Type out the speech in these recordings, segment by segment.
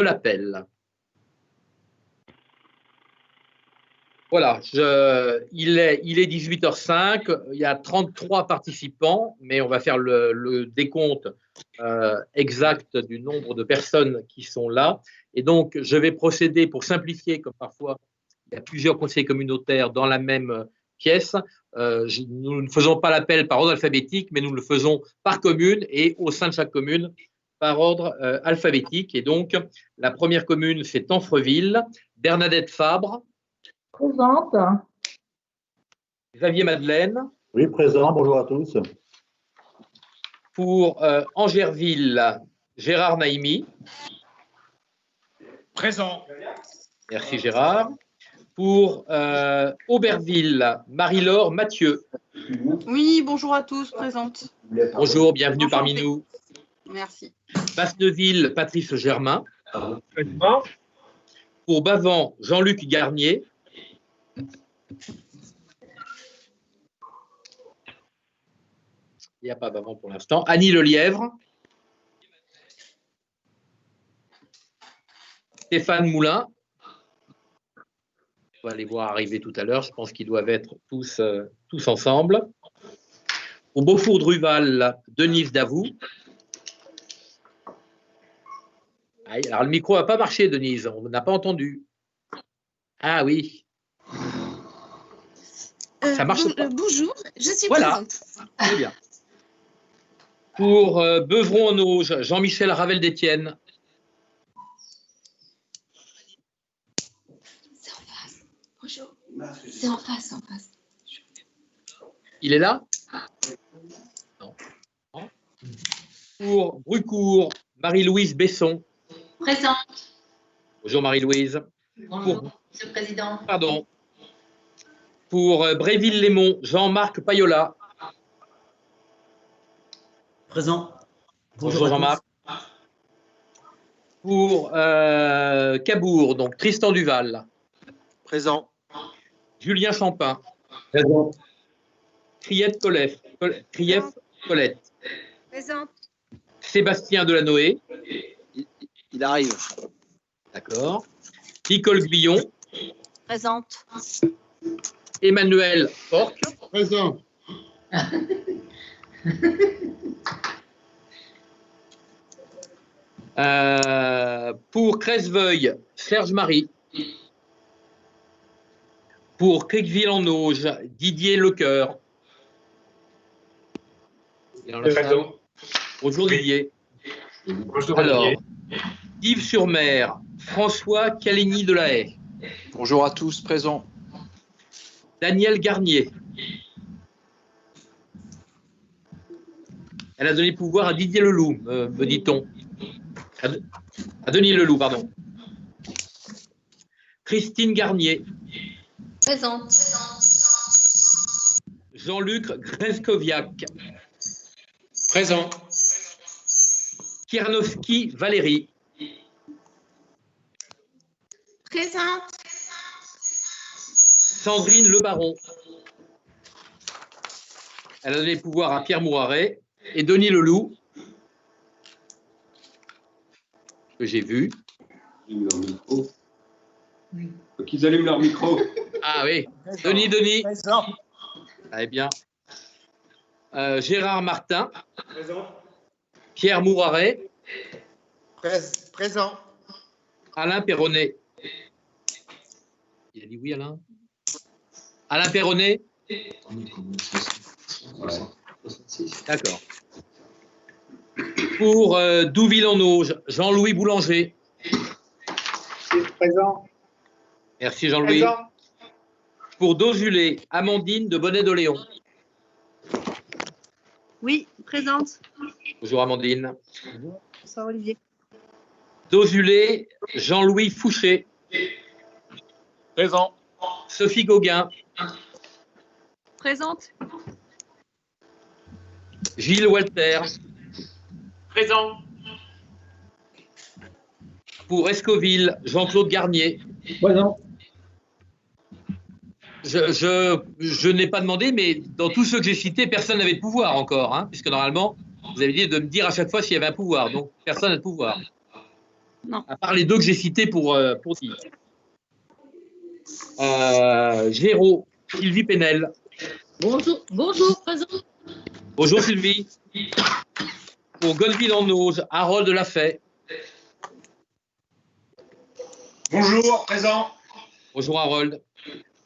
l'appelle. Voilà, il est 18h05, il y a 33 participants, mais on va faire le décompte exact du nombre de personnes qui sont là. Et donc, je vais procéder pour simplifier, comme parfois il y a plusieurs conseillers communautaires dans la même pièce. Nous ne faisons pas l'appel par ordre alphabétique, mais nous le faisons par commune et au sein de chaque commune par ordre alphabétique. Et donc, la première commune, c'est Amfreville. Bernadette Fabre. Présente. Xavier Madeleine. Oui, présent. Bonjour à tous. Pour Angerville, Gérard Naïmi. Présent. Merci Gérard. Pour Auberville, Marie-Laure Mathieu. Oui, bonjour à tous, présente. Bonjour, bienvenue parmi nous. Merci. Basneville, Patrice Germain. Présent. Pour Bavant, Jean-Luc Garnier. Il n'y a pas Bavant pour l'instant. Annie Lelièvre. Stéphane Moulin. On va les voir arriver tout à l'heure. Je pense qu'ils doivent être tous ensemble. Au Beaufour-Druval, Denise Davout. Alors, le micro n'a pas marché, Denise. On n'a pas entendu. Ah oui. Ça marche pas. Bonjour, je suis Voilà. présente. Très bien. Pour Beuvron-en-Auge, Jean-Michel Ravel d'Étienne. C'est en face. Bonjour. C'est en face, en face. Il est là? Non. Pour Brucourt, Marie-Louise Besson. Présente. Bonjour Marie-Louise. Bonjour, Monsieur le Président. Pardon. Pour Bréville-les-Monts, Jean-Marc Payola. Présent. Bonjour Jean-Marc. Pour Cabourg, donc Tristan Duval. Présent. Julien Champin. Présent. Criette Colette. Présente. Sébastien Delanoë. Il arrive. D'accord. Nicole Guillon. Présente. Emmanuel Porc. Présent. Pour Cresseveuil, Serge Marie. Pour Criqueville-en-Auge, Didier Lecoeur. Bonjour Didier. Bonjour. Alors, Yves-sur-Mer, François Caligny de la Haye. Bonjour à tous, présent. Daniel Garnier. Elle a donné pouvoir à Didier Leloup, me dit-on. À Denis Leloup, pardon. Christine Garnier. Présente. Jean-Luc Greskoviak. Présent. Kiernovski Valérie. Présente. Sandrine Lebaron. Elle a donné pouvoir à Pierre Mouraret et Denis Leloup, que j'ai vu. Faut qu'ils allument leur micro. Ah oui, Denis. Présent. Eh bien. Gérard Martin. Présent. Pierre Mouraret. Présent. Alain Perronnet. Il a dit oui, Alain. Alain Perronnet. D'accord. Pour Douville-en-Auge, Jean-Louis Boulanger. Présent. Merci Jean-Louis. Pour Dozulé, Amandine de Bonnet-de-Léon. Oui, présente. Bonjour Amandine. Bonsoir Olivier. Dozulé, Jean-Louis Fouché. Présent. Sophie Gauguin. Présente. Gilles Walter. Présent. Pour Escoville, Jean-Claude Garnier. Présent. Je n'ai pas demandé, mais dans tous ceux que j'ai cités, personne n'avait de pouvoir encore, hein, puisque normalement, vous avez dit de me dire à chaque fois s'il y avait un pouvoir. Donc, personne n'a de pouvoir. Non. À part les deux que j'ai cités pour dire. Géraud, Sylvie Pénel. Bonjour, bonjour, présent. Bonjour Sylvie. Pour Gonneville-en-Auge, Harold Lafay. Bonjour, présent. Bonjour Harold.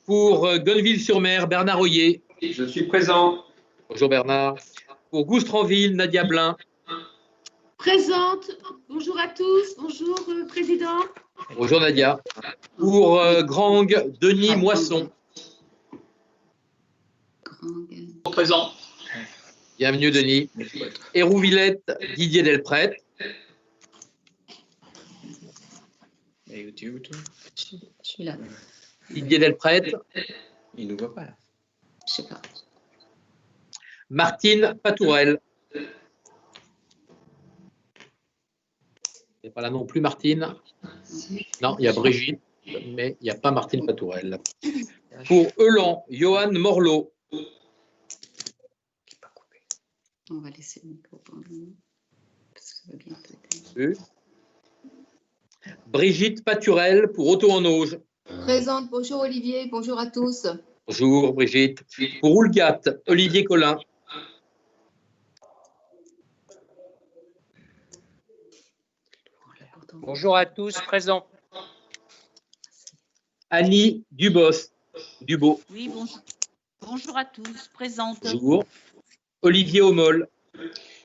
Pour Gonneville-sur-Mer, Bernard Hoyer. Je suis présent. Bonjour Bernard. Pour Goustranville, Nadia Blin. Présente. Bonjour à tous. Bonjour, Président. Bonjour Nadia. Pour Grang, Denis Moisson. Présent. Bienvenue Denis. Hérouvillette, Didier Delprête. Et tu es où, toi? Je suis là. Didier Delprête. Il ne nous voit pas. Je sais pas. Martine Patourel. C'est pas là non plus Martine. Non, il y a Brigitte, mais il n'y a pas Martine Patourel. Pour Eulan, Johan Morlot. On va laisser le micro pour le moment, parce que ça va bientôt être. Brigitte Paturel pour Auto-en-Auge. Présente, bonjour Olivier, bonjour à tous. Bonjour Brigitte. Pour Oulgat, Olivier Collin. Bonjour à tous, présent. Annie Dubeau. Oui, bonjour. Bonjour à tous, présente. Bonjour. Olivier Homol.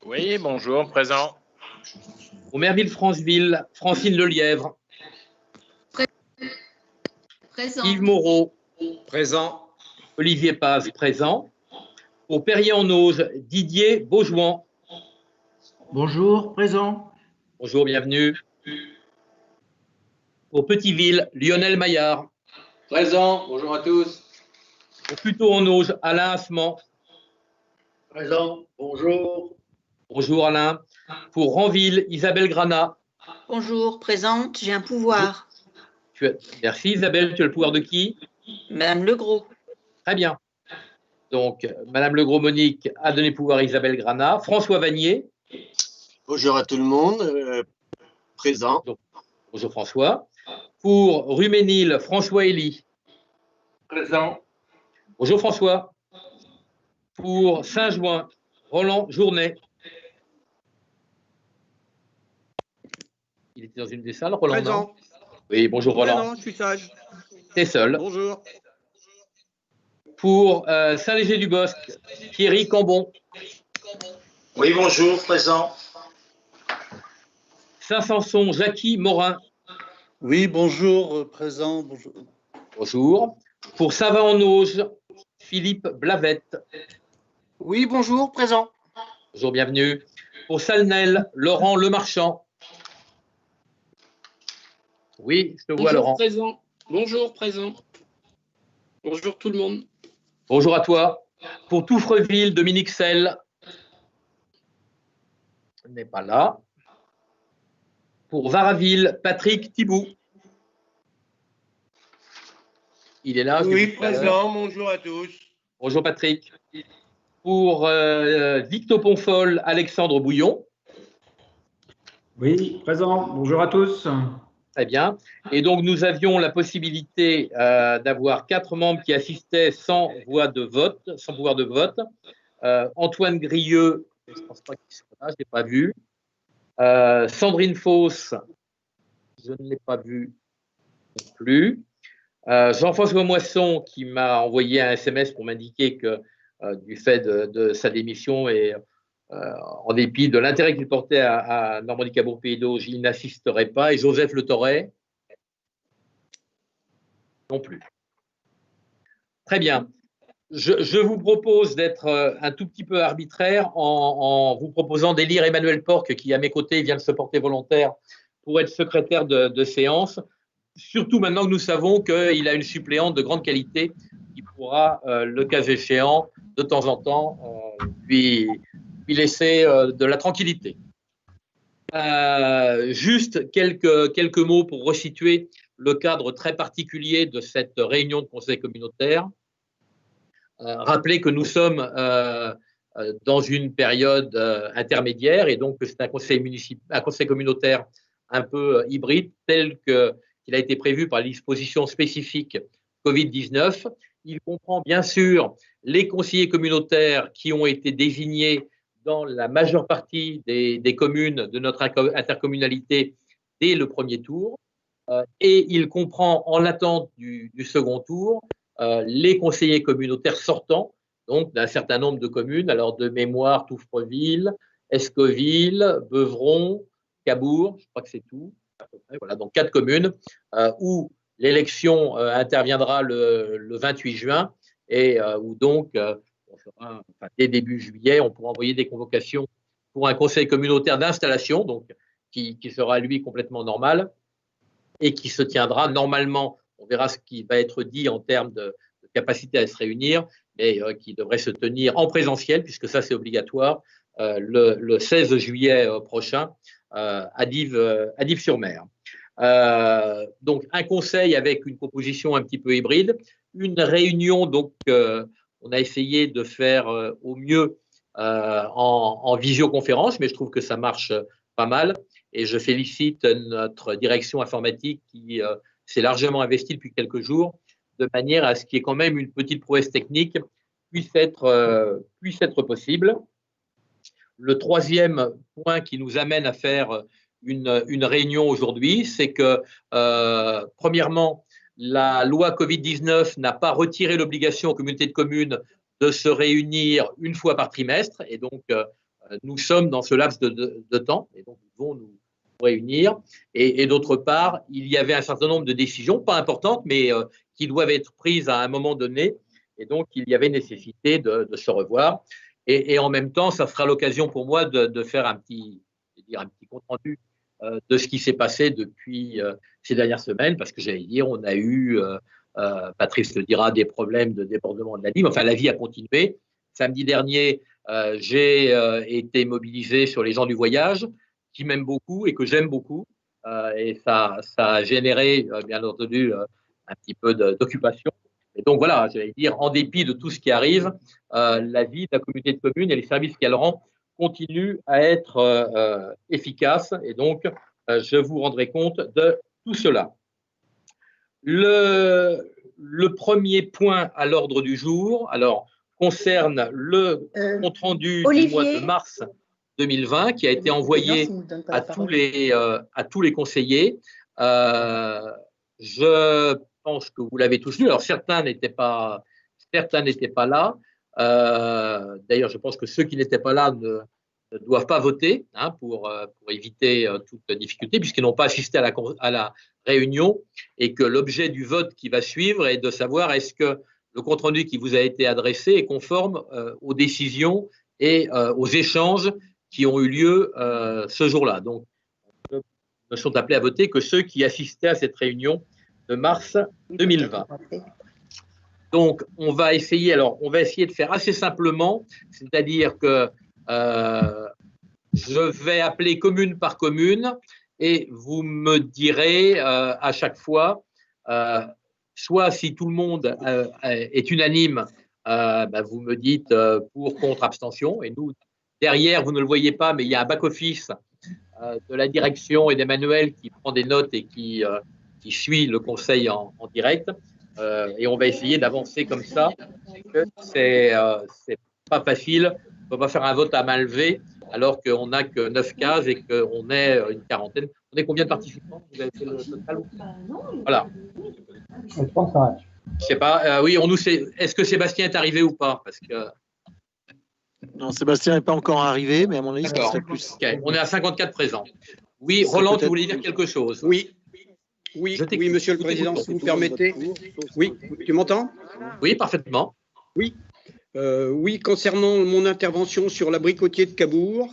Oui, bonjour, présent. Aumerville-Franceville, Francine Lelièvre. Présent. Yves Moreau. Présent. Olivier Paz, présent. Pour Perrier-en-Auge, Didier Beaujouan. Bonjour, présent. Bonjour, bienvenue. Pour Petiteville, Lionel Maillard. Présent. Bonjour à tous. Pour Puteaux-en-Auge, Alain Assement. Présent, bonjour. Bonjour Alain. Pour Ranville, Isabelle Granat. Bonjour, présente, j'ai un pouvoir. Merci Isabelle, tu as le pouvoir de qui? Madame Legros. Très bien. Donc, Madame Legros Monique a donné pouvoir à Isabelle Granat. François Vanier. Bonjour à tout le monde. Présent. Bonjour François. Pour Ruménil, François Elie. Présent. Bonjour François. Pour Saint-Jouin, Roland Journet. Il était dans une des salles, Roland? Présent. Non? Oui, bonjour Roland. Non, je suis sage. T'es seul. Bonjour. Pour Saint-Léger-du-Bosc, Thierry Cambon. Oui, bonjour, présent. Saint-Sanson, Jackie Morin. Oui, bonjour, présent. Bonjour. Bonjour. Pour Saint-Vin-en-Auge, Philippe Blavette. Oui, bonjour, présent. Bonjour, bienvenue. Pour Salnel, Laurent Lemarchand. Oui, je te vois, Laurent. Présent. Bonjour, présent. Bonjour tout le monde. Bonjour à toi. Pour Touffreville, Dominique Selle. Il n'est pas là. Pour Varaville, Patrick Thibault. Il est là. Oui, présent, bonjour à tous. Bonjour Patrick. Pour Victo-Ponfol, Alexandre Bouillon. Oui, présent. Bonjour à tous. Très bien. Et donc, nous avions la possibilité d'avoir 4 membres qui assistaient sans voix de vote, sans pouvoir de vote. Antoine Grieux, je ne pense pas qu'il soit là, je ne l'ai pas vu. Sandrine Fausse, je ne l'ai pas vu non plus. Jean-François Moisson, qui m'a envoyé un SMS pour m'indiquer que du fait de sa démission et en dépit de l'intérêt qu'il portait à Normandie-Cabourg-Pays d'Auge, il n'assisterait pas. Et Joseph Le Torret non plus. Très bien. Je vous propose d'être un tout petit peu arbitraire en vous proposant d'élire Emmanuel Porc, qui à mes côtés vient de se porter volontaire pour être secrétaire de séance. Surtout maintenant que nous savons qu'il a une suppléante de grande qualité qui pourra, le cas échéant, de temps en temps, lui laisser de la tranquillité. Juste quelques mots pour resituer le cadre très particulier de cette réunion de conseil communautaire. Rappelez que nous sommes dans une période intermédiaire et donc que c'est un conseil communautaire un peu hybride tel qu'il a été prévu par les dispositions spécifiques Covid-19. Il comprend bien sûr les conseillers communautaires qui ont été désignés dans la majeure partie des communes de notre intercommunalité dès le premier tour. Et il comprend, en l'attente du second tour, les conseillers communautaires sortants, donc d'un certain nombre de communes, alors de mémoire, Touffreville, Escoville, Beuvron, Cabourg, je crois que c'est tout. Voilà, donc 4 communes où l'élection interviendra le 28 juin et où donc, dès début juillet, on pourra envoyer des convocations pour un conseil communautaire d'installation, donc qui sera lui complètement normal et qui se tiendra normalement. On verra ce qui va être dit en termes de capacité à se réunir, mais qui devrait se tenir en présentiel, puisque ça c'est obligatoire, le 16 juillet prochain à Dives-sur-Mer. Donc un conseil avec une composition un petit peu hybride, une réunion donc on a essayé de faire au mieux en visioconférence, mais je trouve que ça marche pas mal et je félicite notre direction informatique qui s'est largement investie depuis quelques jours de manière à ce qu'il y ait quand même une petite prouesse technique puisse être possible. Le troisième point qui nous amène à faire une réunion aujourd'hui, c'est que, premièrement, la loi Covid-19 n'a pas retiré l'obligation aux communautés de communes de se réunir une fois par trimestre. Et donc, nous sommes dans ce laps de temps. Et donc, nous devons nous réunir. Et d'autre part, il y avait un certain nombre de décisions, pas importantes, mais qui doivent être prises à un moment donné. Et donc, il y avait nécessité de se revoir. Et en même temps, ça sera l'occasion pour moi de faire un petit compte-rendu de ce qui s'est passé depuis ces dernières semaines, parce que j'allais dire, on a eu, Patrice le dira, des problèmes de débordement de la vie, mais enfin la vie a continué. Samedi dernier, j'ai été mobilisé sur les gens du voyage, qui m'aiment beaucoup et que j'aime beaucoup, et ça a généré, bien entendu, un petit peu d'occupation. Et donc voilà, j'allais dire, en dépit de tout ce qui arrive, la vie de la communauté de communes et les services qu'elle rend continuent à être efficaces. Et donc, je vous rendrai compte de tout cela. Le premier point à l'ordre du jour, alors, concerne le compte-rendu du mois de mars 2020 qui a été envoyé à tous les conseillers. Je pense que vous l'avez tous lu. Alors, certains n'étaient pas là. D'ailleurs, je pense que ceux qui n'étaient pas là ne doivent pas voter pour éviter toute difficulté, puisqu'ils n'ont pas assisté à la réunion, et que l'objet du vote qui va suivre est de savoir est-ce que le compte-rendu qui vous a été adressé est conforme aux décisions et aux échanges qui ont eu lieu ce jour-là. Donc, ne sont appelés à voter que ceux qui assistaient à cette réunion de mars 2020. Donc, on va essayer de faire assez simplement, c'est-à-dire que je vais appeler commune par commune et vous me direz à chaque fois, soit si tout le monde est unanime, vous me dites pour, contre, abstention. Et nous, derrière, vous ne le voyez pas, mais il y a un back-office de la direction et d'Emmanuel qui prend des notes et qui suit le conseil en direct. Et on va essayer d'avancer comme ça. C'est pas facile. On ne peut pas faire un vote à main levée alors qu'on n'a que 9 cases et qu'on est une quarantaine. On est combien de participants? Vous avez fait le total? Voilà. 35. Je sais pas. Oui, est-ce que Sébastien est arrivé ou pas? Parce que... Non, Sébastien n'est pas encore arrivé, mais à mon avis, ça serait plus. Okay. On est à 54 présents. Oui, Roland, tu voulais dire quelque chose? Oui, Monsieur le Président, si vous permettez. Oui, tu m'entends? Oui, parfaitement. Oui, concernant mon intervention sur l'abricotier de Cabourg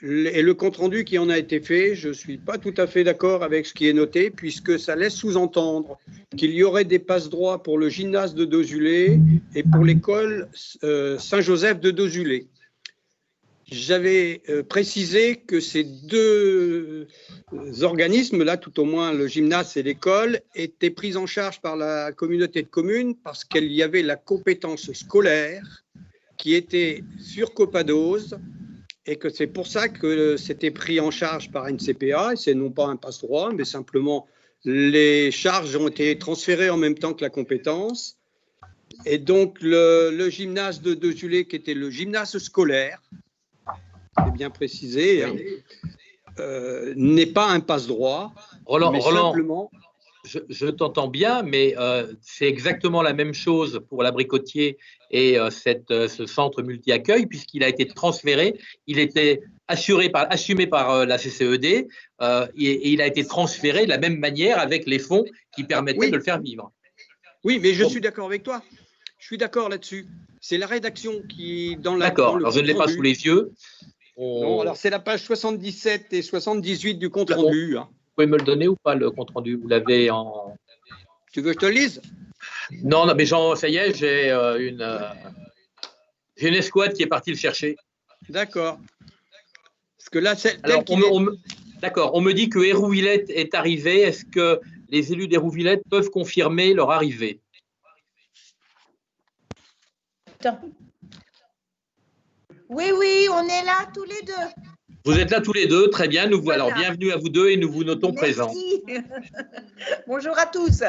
et le compte-rendu qui en a été fait, je ne suis pas tout à fait d'accord avec ce qui est noté, puisque ça laisse sous-entendre qu'il y aurait des passe-droits pour le gymnase de Dozulé et pour l'école Saint-Joseph de Dozulé. J'avais précisé que ces deux organismes-là, tout au moins le gymnase et l'école, étaient pris en charge par la communauté de communes parce qu'il y avait la compétence scolaire qui était sur Copados et que c'est pour ça que c'était pris en charge par NCPA, et c'est non pas un passe-droit, mais simplement les charges ont été transférées en même temps que la compétence. Et donc, le gymnase de Dezulé, qui était le gymnase scolaire, c'est bien précisé, hein, n'est pas un passe-droit. Roland, simplement... je t'entends bien, mais c'est exactement la même chose pour l'Abricotier et ce centre multi-accueil, puisqu'il a été transféré, il était assumé par la CCED et il a été transféré de la même manière avec les fonds qui permettaient de le faire vivre. Oui, mais je suis d'accord avec toi. Je suis d'accord là-dessus. C'est la rédaction qui, dans la. D'accord, alors je ne l'ai pas sous les yeux. Non, alors c'est la page 77 et 78 du compte rendu. Hein. Vous pouvez me le donner ou pas, le compte rendu? Vous l'avez en. Tu veux que je te le lise? Non, non, mais ça y est, j'ai une escouade qui est partie le chercher. D'accord. Parce que là, c'est. D'accord, on me dit que Hérouvillette est arrivé. Est-ce que les élus d'Hérouvillette peuvent confirmer leur arrivée? Oui, oui, on est là tous les deux. Vous êtes là tous les deux, très bien. Nous voilà. Alors, bienvenue à vous deux et nous vous notons présents. Bonjour à tous.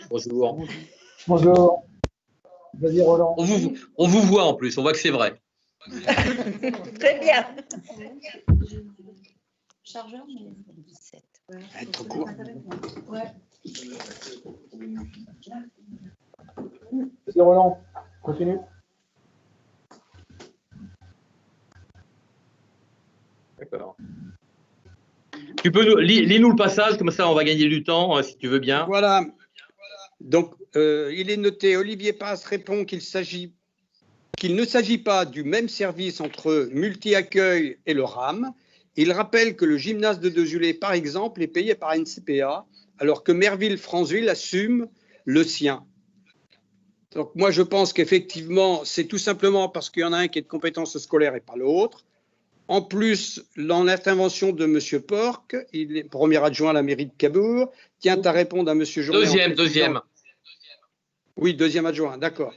Bonjour. Bonjour. Vas-y, Roland. On vous voit en plus, on voit que c'est vrai. Très bien. Chargeur, mais 17. Trop court. Vas-y, Roland. Continue. D'accord. Tu peux lis-nous le passage, comme ça on va gagner du temps, si tu veux bien. Voilà. Donc, il est noté, Olivier Paz répond qu'il ne s'agit pas du même service entre multi-accueil et le RAM. Il rappelle que le gymnase de Dezulé, par exemple, est payé par NCPA, alors que Merville-Franceville assume le sien. Donc, moi, je pense qu'effectivement, c'est tout simplement parce qu'il y en a un qui est de compétence scolaire et pas l'autre. En plus, dans l'intervention de M. Porc, il est premier adjoint à la mairie de Cabourg, tient à répondre à M. Journet. Deuxième. Oui, deuxième adjoint, d'accord.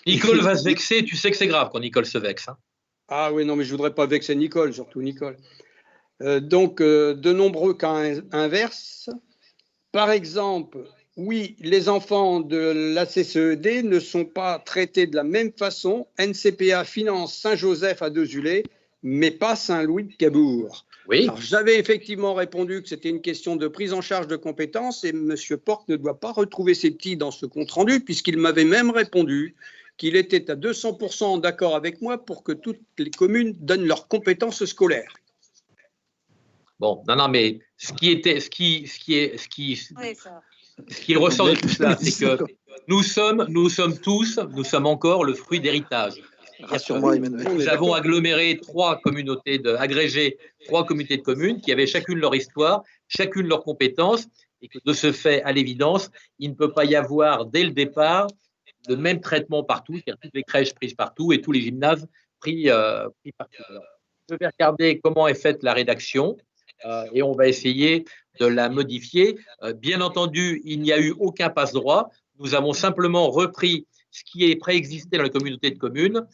Nicole va se vexer, tu sais que c'est grave quand Nicole se vexe. Hein. Ah oui, non, mais je ne voudrais pas vexer Nicole, surtout Nicole. Donc, de nombreux cas inverses. Par exemple, oui, les enfants de la CCED ne sont pas traités de la même façon. NCPA finance Saint-Joseph à Dezulé, mais pas Saint-Louis de Cabourg. Oui. J'avais effectivement répondu que c'était une question de prise en charge de compétences et M. Porc ne doit pas retrouver ses petits dans ce compte-rendu puisqu'il m'avait même répondu qu'il était à 200% d'accord avec moi pour que toutes les communes donnent leurs compétences scolaires. Bon, non, mais ce qui ressort de tout cela, c'est que nous sommes encore le fruit d'héritage. Rassure-moi, Emmanuel. Nous avons agrégé trois communautés de communes qui avaient chacune leur histoire, chacune leurs compétences, et que de ce fait, à l'évidence, il ne peut pas y avoir dès le départ le même traitement partout, c'est-à-dire toutes les crèches prises partout et tous les gymnases pris partout. Alors, je vais regarder comment est faite la rédaction et on va essayer de la modifier. Bien entendu, il n'y a eu aucun passe-droit. Nous avons simplement repris ce qui est préexisté dans la communauté de communes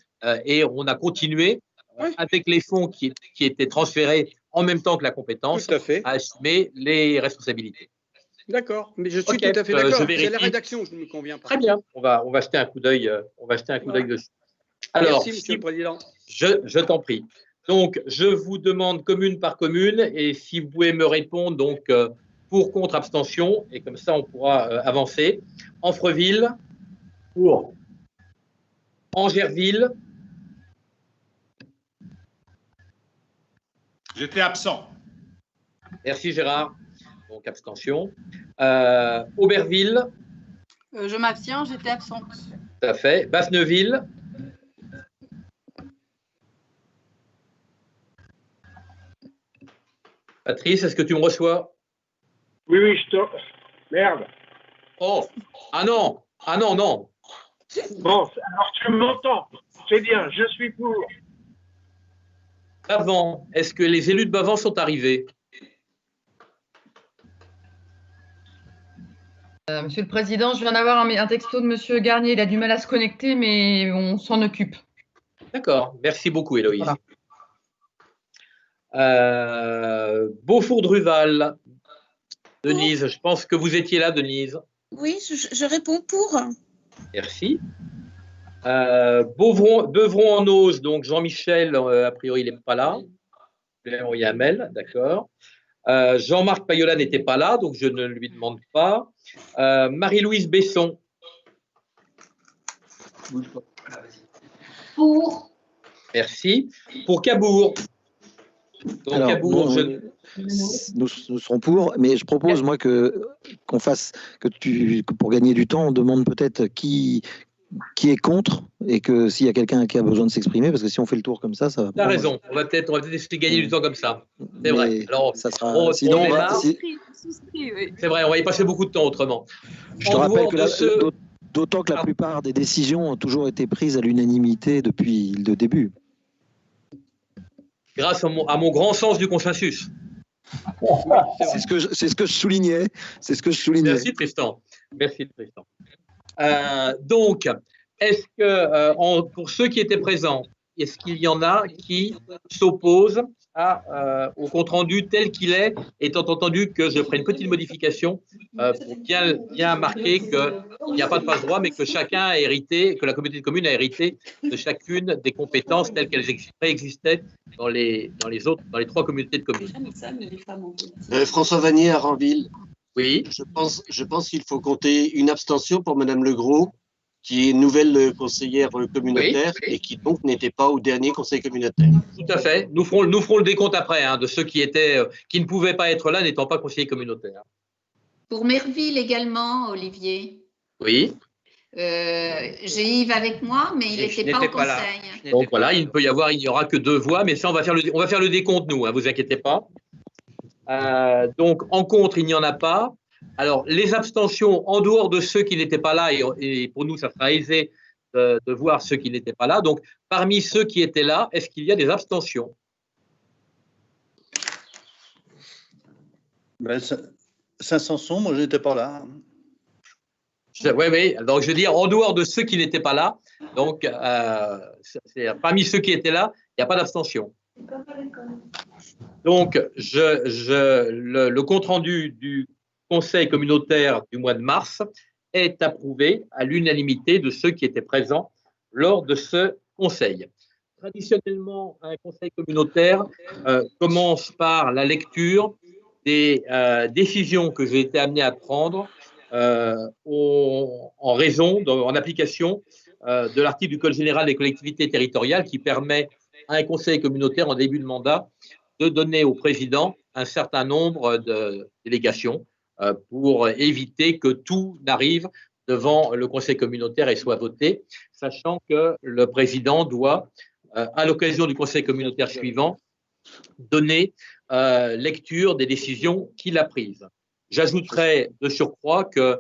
et on a continué avec les fonds qui étaient transférés en même temps que la compétence à assumer les responsabilités. D'accord, mais je suis tout à fait d'accord. C'est la rédaction qui ne me convient pas. Très bien, on va jeter un coup d'œil dessus. Alors, merci, Monsieur le Président. Je t'en prie. Donc, je vous demande commune par commune et si vous pouvez me répondre donc pour, contre, abstention et comme ça on pourra avancer. Amfreville. Pour. Angerville. J'étais absent. Merci Gérard. Donc abstention. Auberville. Je m'abstiens, j'étais absente. Tout à fait. Basneville. Patrice, est-ce que tu me reçois? Oui, oui, je te... Merde. Oh, ah non. Bon, alors tu m'entends. C'est bien, je suis pour. Bavant, est-ce que les élus de Bavant sont arrivés? Monsieur le Président, je viens d'avoir un texto de Monsieur Garnier. Il a du mal à se connecter, mais on s'en occupe. D'accord. Merci beaucoup, Héloïse. Voilà. Beaufour-Druval. Denise, je pense que vous étiez là, Denise. Oui, je réponds pour. Merci. Beuvron-en-Auge, donc Jean-Michel, a priori, il n'est pas là. Yamel, d'accord. Jean-Marc Payola n'était pas là, donc je ne lui demande pas. Marie-Louise Besson. Pour. Merci. Pour Cabourg. Donc, Alors, Cabourg, nous serons pour, mais je propose, moi, qu'on fasse, que pour gagner du temps, on demande peut-être qui est contre et que s'il y a quelqu'un qui a besoin de s'exprimer, parce que si on fait le tour comme ça va. Tu as raison, on va peut-être essayer de gagner du temps comme ça. C'est vrai. Alors, ça sera, sinon, c'est vrai, on va y passer beaucoup de temps autrement. Je te rappelle que d'autant que la plupart des décisions ont toujours été prises à l'unanimité depuis le début. Grâce à mon grand sens du consensus. C'est ce que je soulignais. Merci Tristan. Donc, est-ce que pour ceux qui étaient présents, est-ce qu'il y en a qui s'opposent au compte-rendu tel qu'il est, étant entendu que je ferai une petite modification pour bien marquer qu'il n'y a pas de passe-droit, mais que chacun a hérité, que la communauté de communes a hérité de chacune des compétences telles qu'elles préexistaient dans les trois communautés de communes. François Vanier à Ranville. Oui. Je pense qu'il faut compter une abstention pour Madame Legros, qui est nouvelle conseillère communautaire et qui donc n'était pas au dernier conseil communautaire. Tout à fait. Nous ferons le décompte après de ceux qui ne pouvaient pas être là, n'étant pas conseillers communautaires. Pour Merville également, Olivier. Oui. J'ai Yves avec moi, mais il n'était pas au conseil. Donc voilà, il n'y aura que 2 voix, mais ça, on va faire le décompte, nous, vous inquiétez pas. Donc, en contre, il n'y en a pas. Alors, les abstentions, en dehors de ceux qui n'étaient pas là, et pour nous, ça sera aisé de voir ceux qui n'étaient pas là. Donc, parmi ceux qui étaient là, est-ce qu'il y a des abstentions? Saint-Sanson, moi, je n'étais pas là. Oui. Donc, je veux dire, en dehors de ceux qui n'étaient pas là, donc, parmi ceux qui étaient là, il n'y a pas d'abstention. Donc, le compte-rendu du Conseil communautaire du mois de mars est approuvé à l'unanimité de ceux qui étaient présents lors de ce conseil. Traditionnellement, un conseil communautaire commence par la lecture des décisions que j'ai été amené à prendre en application de l'article du Code général des collectivités territoriales qui permet à un conseil communautaire en début de mandat de donner au président un certain nombre de délégations pour éviter que tout n'arrive devant le conseil communautaire et soit voté, sachant que le président doit, à l'occasion du conseil communautaire suivant, donner lecture des décisions qu'il a prises. J'ajouterai de surcroît que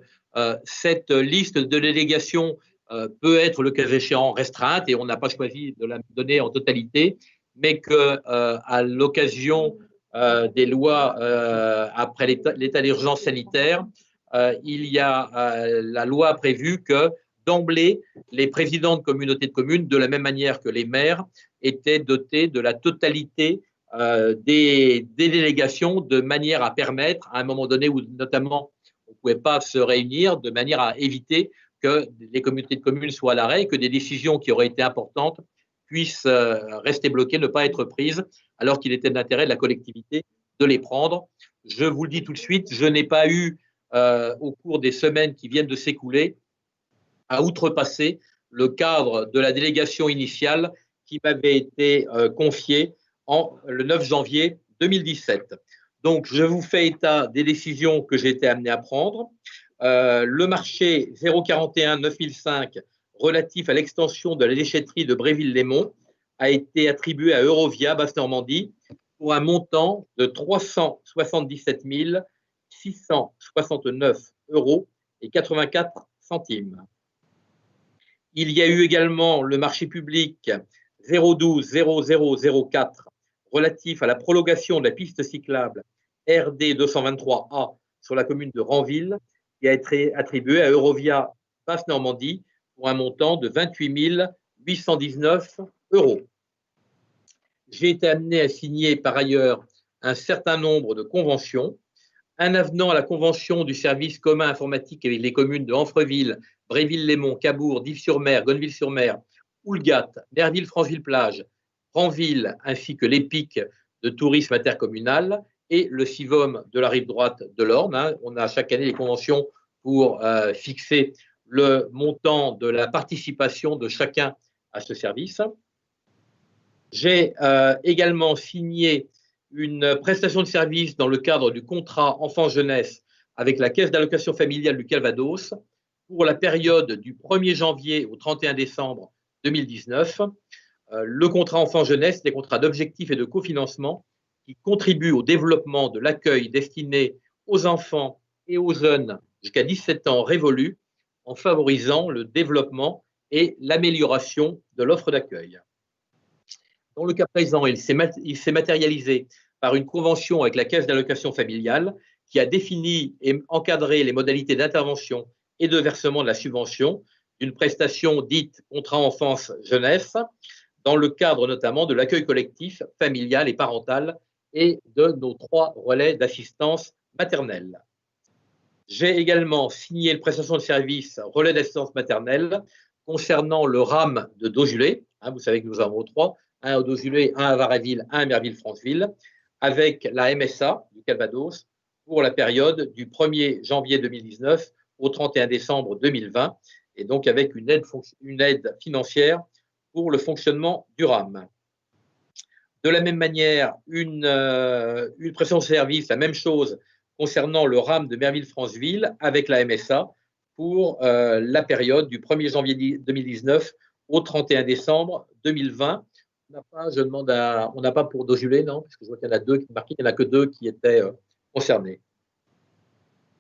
cette liste de délégations peut être, le cas échéant, restreinte et on n'a pas choisi de la donner en totalité, mais qu'à l'occasion des lois après l'état d'urgence sanitaire, il y a la loi a prévu que d'emblée, les présidents de communautés de communes, de la même manière que les maires, étaient dotés de la totalité des délégations de manière à permettre, à un moment donné où notamment on ne pouvait pas se réunir, de manière à éviter que les communautés de communes soient à l'arrêt et que des décisions qui auraient été importantes puissent rester bloquées, ne pas être prises, alors qu'il était d'intérêt de la collectivité de les prendre. Je vous le dis tout de suite, je n'ai pas eu, au cours des semaines qui viennent de s'écouler, à outrepasser le cadre de la délégation initiale qui m'avait été confiée le 9 janvier 2017. Donc, je vous fais état des décisions que j'ai été amené à prendre. Le marché 041-9005 relatif à l'extension de la déchetterie de Bréville-les-Monts a été attribué à Eurovia Basse-Normandie pour un montant de 377 669 € et 84 centimes. Il y a eu également le marché public 012-0004 relatif à la prolongation de la piste cyclable RD 223A sur la commune de Ranville, qui a été attribué à Eurovia Basse-Normandie pour un montant de 28 819 €. j'ai été amené à signer par ailleurs un certain nombre de conventions. Un avenant à la convention du service commun informatique avec les communes de Amfreville, Bréville-les-Monts, Cabourg, Dives-sur-Mer, Gonneville-sur-Mer, Houlgat, Nerville-Franceville-Plage, Franville, ainsi que l'EPIC de tourisme intercommunal et le CIVOM de la rive droite de l'Orne. On a chaque année les conventions pour fixer le montant de la participation de chacun à ce service. J'ai également signé une prestation de service dans le cadre du contrat enfant-jeunesse avec la Caisse d'allocation familiale du Calvados pour la période du 1er janvier au 31 décembre 2019. Le contrat enfant-jeunesse, c'est des contrats d'objectifs et de cofinancement qui contribuent au développement de l'accueil destiné aux enfants et aux jeunes jusqu'à 17 ans révolus en favorisant le développement et l'amélioration de l'offre d'accueil. Dans le cas présent, il s'est matérialisé par une convention avec la Caisse d'allocation familiale qui a défini et encadré les modalités d'intervention et de versement de la subvention d'une prestation dite contrat enfance-jeunesse dans le cadre notamment de l'accueil collectif, familial et parental et de nos 3 relais d'assistance maternelle. J'ai également signé une prestation de service relais d'assistance maternelle concernant le RAM de Dosjulé. Vous savez que nous avons 3, un à Dosjulé, un à Varaville, un à Merville-Franceville, avec la MSA du Calvados pour la période du 1er janvier 2019 au 31 décembre 2020, et donc avec une aide financière pour le fonctionnement du RAM. De la même manière, une prestation de service, la même chose, concernant le RAM de Merville-Franceville avec la MSA pour la période du 1er janvier 2019 au 31 décembre 2020. On n'a pas pour Dosjulé, non? Parce que je vois qu'il y en a 2 qui marquent, il n'y en a que 2 qui étaient concernés.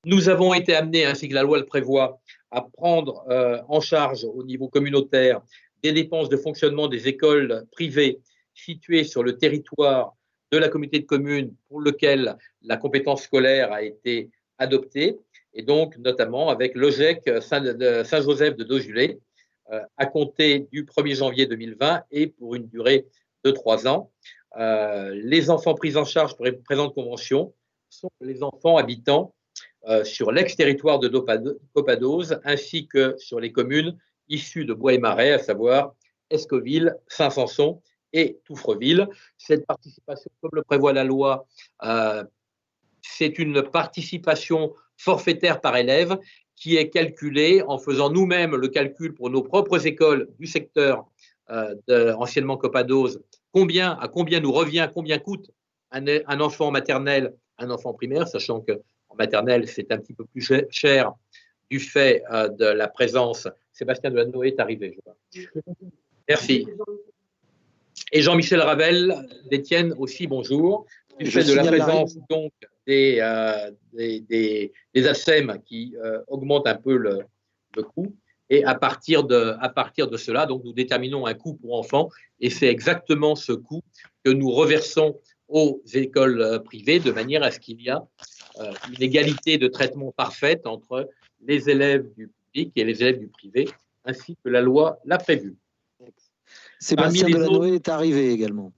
Nous avons été amenés, ainsi que la loi le prévoit, à prendre en charge au niveau communautaire des dépenses de fonctionnement des écoles privées situées sur le territoire de la communauté de communes pour lequel la compétence scolaire a été adoptée, et donc notamment avec l'OGEC Saint-Joseph de Dosjulé, à compter du 1er janvier 2020 et pour une durée de 3 ans. Les enfants pris en charge pour les présentes conventions sont les enfants habitant sur l'ex-territoire de Copados ainsi que sur les communes issues de Bois et Marais, à savoir Escoville, Saint-Sanson et Touffreville. Cette participation, comme le prévoit la loi, c'est une participation forfaitaire par élève qui est calculée en faisant nous-mêmes le calcul pour nos propres écoles du secteur anciennement Copados, à combien nous revient, combien coûte un enfant maternel, un enfant primaire, sachant qu'en maternelle, c'est un petit peu plus cher du fait de la présence. Sébastien Delanoë est arrivé, je crois. Merci. Et Jean-Michel Ravel, d'Étienne aussi, bonjour. Du fait de la présence donc des ASEM qui augmentent un peu le coût. Et à partir de cela, donc, nous déterminons un coût pour enfants. Et c'est exactement ce coût que nous reversons aux écoles privées de manière à ce qu'il y ait une égalité de traitement parfaite entre les élèves du public et les élèves du privé, ainsi que la loi l'a prévu. Sébastien Delanoë est arrivé également.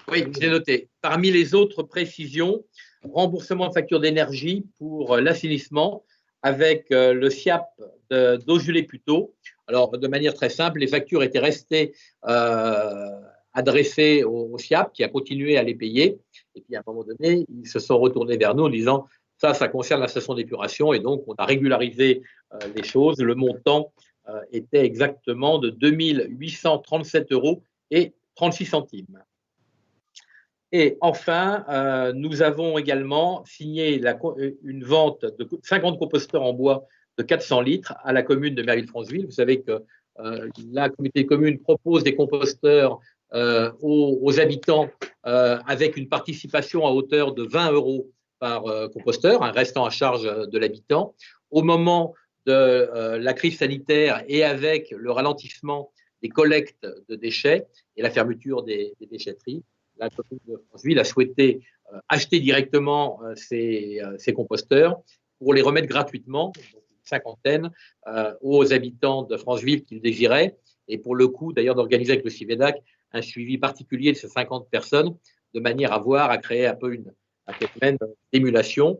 Oui, j'ai noté. Parmi les autres précisions, remboursement de factures d'énergie pour l'assainissement avec le SIAP de Dosjulé-Puteaux. Alors, de manière très simple, les factures étaient restées adressées au SIAP qui a continué à les payer. Et puis, à un moment donné, ils se sont retournés vers nous en disant ça concerne la station d'épuration. Et donc, on a régularisé les choses. Le montant était exactement de 2 837 € et 36 centimes. Et enfin, nous avons également signé une vente de 50 composteurs en bois de 400 litres à la commune de Merville-Franceville. Vous savez que la communauté de communes propose des composteurs aux habitants avec une participation à hauteur de 20 € par composteur, un restant à charge de l'habitant. Au moment de la crise sanitaire et avec le ralentissement des collectes de déchets et la fermeture des déchetteries, la commune de Franceville a souhaité acheter directement ces composteurs pour les remettre gratuitement, une cinquantaine, aux habitants de Franceville qui le désiraient, et pour le coup, d'ailleurs, d'organiser avec le CIVEDAC un suivi particulier de ces 50 personnes, de manière à créer un peu une phénomène d'émulation.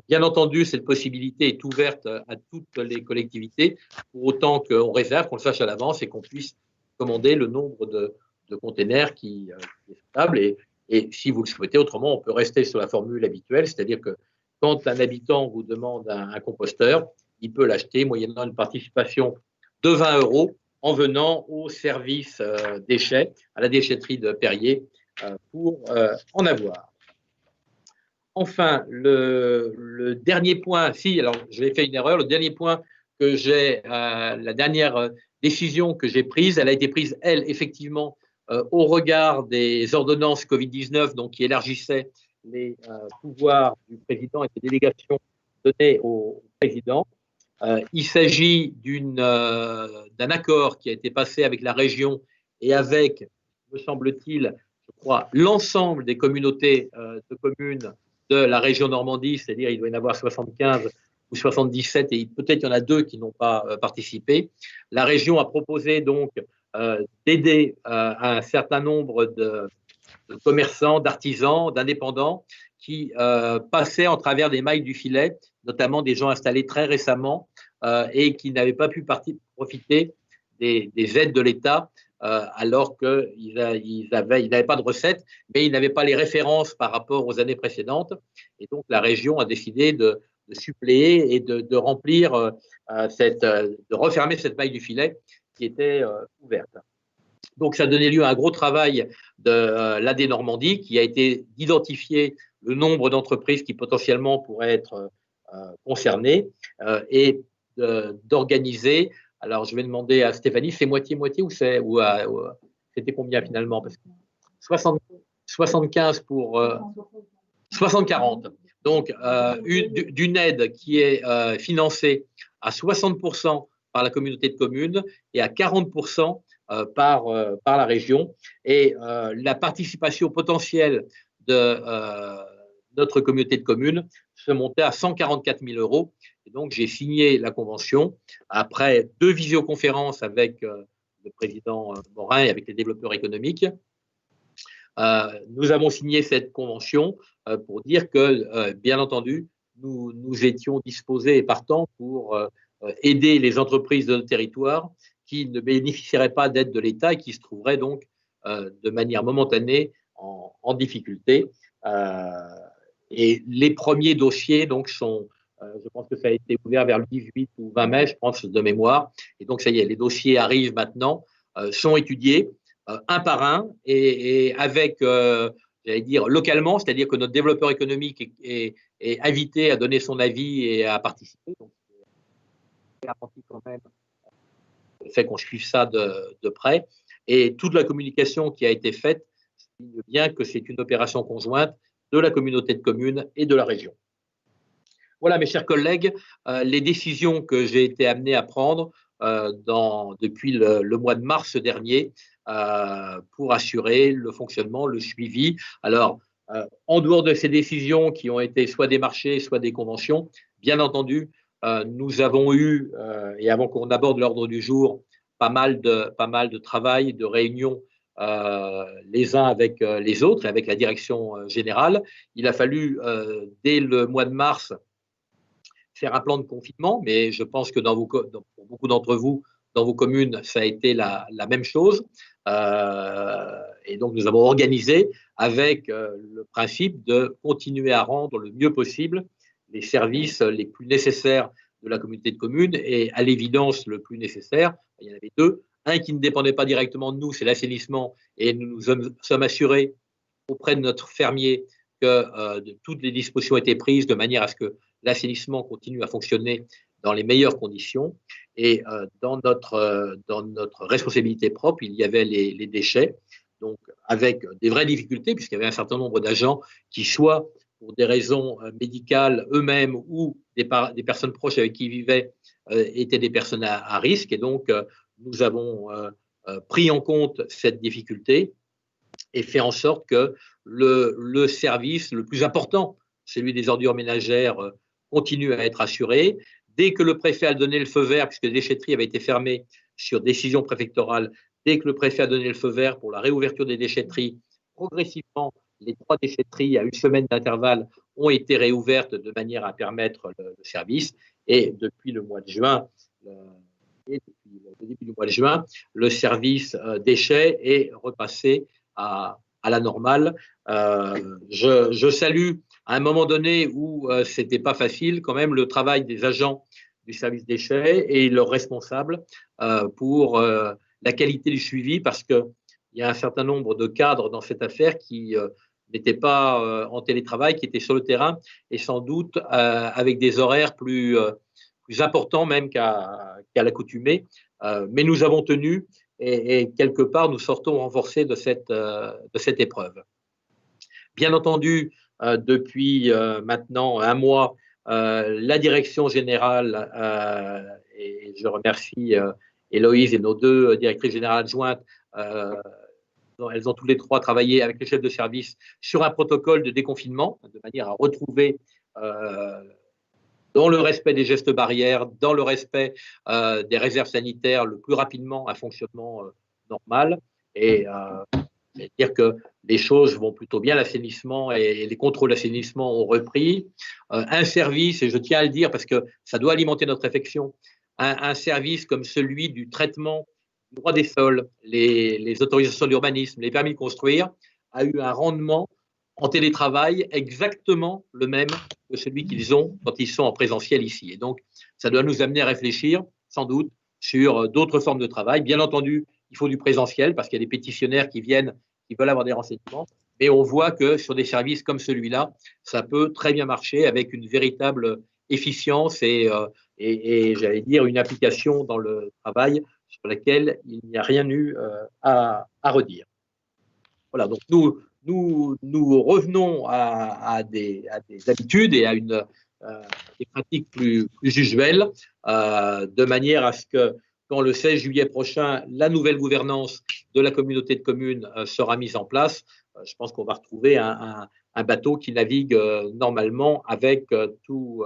Bien entendu, cette possibilité est ouverte à toutes les collectivités, pour autant qu'on réserve, qu'on le sache à l'avance et qu'on puisse commander le nombre de containers qui est souhaitable. Et si vous le souhaitez, autrement, on peut rester sur la formule habituelle, c'est-à-dire que quand un habitant vous demande un composteur, il peut l'acheter moyennant une participation de 20 € en venant au service déchets, à la déchetterie de Perrier, pour en avoir. Enfin, le dernier point, alors j'ai fait une erreur, le dernier point que j'ai, la dernière décision que j'ai prise, elle a été prise, elle, effectivement, au regard des ordonnances Covid-19, donc qui élargissaient les pouvoirs du président et des délégations données au président. Il s'agit d'un accord qui a été passé avec la région et avec, me semble-t-il, je crois, l'ensemble des communautés de communes de la région Normandie, c'est-à-dire il doit y en avoir 75 ou 77, et peut-être il y en a 2 qui n'ont pas participé. La région a proposé donc d'aider un certain nombre de commerçants, d'artisans, d'indépendants qui passaient en travers des mailles du filet, notamment des gens installés très récemment et qui n'avaient pas pu profiter des aides de l'État alors qu'ils n'avaient pas de recettes, mais ils n'avaient pas les références par rapport aux années précédentes. Et donc, la région a décidé de suppléer et de remplir, de refermer cette maille du filet qui était ouverte. Donc, ça a donné lieu à un gros travail de l'AD Normandie qui a été d'identifier le nombre d'entreprises qui potentiellement pourraient être concernées et d'organiser. Alors, je vais demander à Stéphanie, c'est moitié-moitié ou c'était combien finalement? Parce que 75 pour 60-40. Donc, d'une aide qui est financée à 60% par la communauté de communes et à 40% par la région. Et la participation potentielle de notre communauté de communes se montait à 144 000 €. Et donc, j'ai signé la convention après 2 visioconférences avec le président Morin et avec les développeurs économiques. Nous avons signé cette convention pour dire que, bien entendu, nous étions disposés et partants pour aider les entreprises de notre territoire qui ne bénéficieraient pas d'aide de l'État et qui se trouveraient donc de manière momentanée en difficulté. Et les premiers dossiers donc sont, je pense que ça a été ouvert vers le 18 ou 20 mai, je pense, de mémoire. Et donc, ça y est, les dossiers arrivent maintenant, sont étudiés un par un et avec, j'allais dire, localement, c'est-à-dire que notre développeur économique est invité à donner son avis et à participer. Donc, c'est garanti quand même le fait qu'on suive ça de près. Et toute la communication qui a été faite signe bien que c'est une opération conjointe de la communauté de communes et de la région. Voilà, mes chers collègues, les décisions que j'ai été amené à prendre depuis le mois de mars dernier pour assurer le fonctionnement, le suivi. Alors, en dehors de ces décisions qui ont été soit des marchés, soit des conventions, bien entendu, nous avons eu, et avant qu'on aborde l'ordre du jour, pas mal de travail, de réunions les uns avec les autres et avec la direction générale. Il a fallu, dès le mois de mars, faire un plan de confinement, mais je pense que pour beaucoup d'entre vous, dans vos communes, ça a été la même chose. Et donc, nous avons organisé avec le principe de continuer à rendre le mieux possible les services les plus nécessaires de la communauté de communes. Et à l'évidence, le plus nécessaire, il y en avait 2. Un qui ne dépendait pas directement de nous, c'est l'assainissement. Et nous nous sommes assurés auprès de notre fermier que toutes les dispositions étaient prises de manière à ce que l'assainissement continue à fonctionner dans les meilleures conditions. Et dans notre responsabilité propre, il y avait les déchets, donc avec des vraies difficultés, puisqu'il y avait un certain nombre d'agents qui, soit pour des raisons médicales eux-mêmes ou des personnes proches avec qui ils vivaient, étaient des personnes à risque. Et donc, nous avons pris en compte cette difficulté et fait en sorte que le service le plus important, celui des ordures ménagères, continue à être assuré. Dès que le préfet a donné le feu vert, puisque les déchetteries avaient été fermées sur décision préfectorale, dès que le préfet a donné le feu vert pour la réouverture des déchetteries, progressivement, les 3 déchetteries à 1 semaine d'intervalle ont été réouvertes de manière à permettre le service. Et depuis le mois de juin, depuis le début du mois de juin, le service déchets est repassé à la normale. Je salue à un moment donné où ce n'était pas facile, quand même, le travail des agents du service déchets et leurs responsables pour la qualité du suivi, parce qu'il y a un certain nombre de cadres dans cette affaire qui n'étaient pas en télétravail, qui étaient sur le terrain et sans doute avec des horaires plus importants même qu'à l'accoutumée. Mais nous avons tenu et quelque part nous sortons renforcés de cette épreuve. Bien entendu, depuis maintenant un mois, la direction générale, et je remercie Héloïse et nos 2 directrices générales adjointes, elles ont tous les 3 travaillé avec les chefs de service sur un protocole de déconfinement, de manière à retrouver, dans le respect des gestes barrières, dans le respect des réserves sanitaires, le plus rapidement un fonctionnement normal. Et c'est-à-dire que les choses vont plutôt bien, l'assainissement et les contrôles d'assainissement ont repris. Un service, et je tiens à le dire parce que ça doit alimenter notre réflexion, un service comme celui du traitement du droit des sols, les autorisations d'urbanisme, les permis de construire, a eu un rendement en télétravail exactement le même que celui qu'ils ont quand ils sont en présentiel ici. Et donc, ça doit nous amener à réfléchir, sans doute, sur d'autres formes de travail. Bien entendu, il faut du présentiel parce qu'il y a des pétitionnaires qui viennent, qui veulent avoir des renseignements. Mais on voit que sur des services comme celui-là, ça peut très bien marcher avec une véritable efficience et j'allais dire, une application dans le travail sur laquelle il n'y a rien eu à redire. Voilà, donc nous revenons à des habitudes et à des pratiques plus usuelles, de manière à ce que, quand le 16 juillet prochain, la nouvelle gouvernance de la communauté de communes sera mise en place, je pense qu'on va retrouver un bateau qui navigue normalement avec tous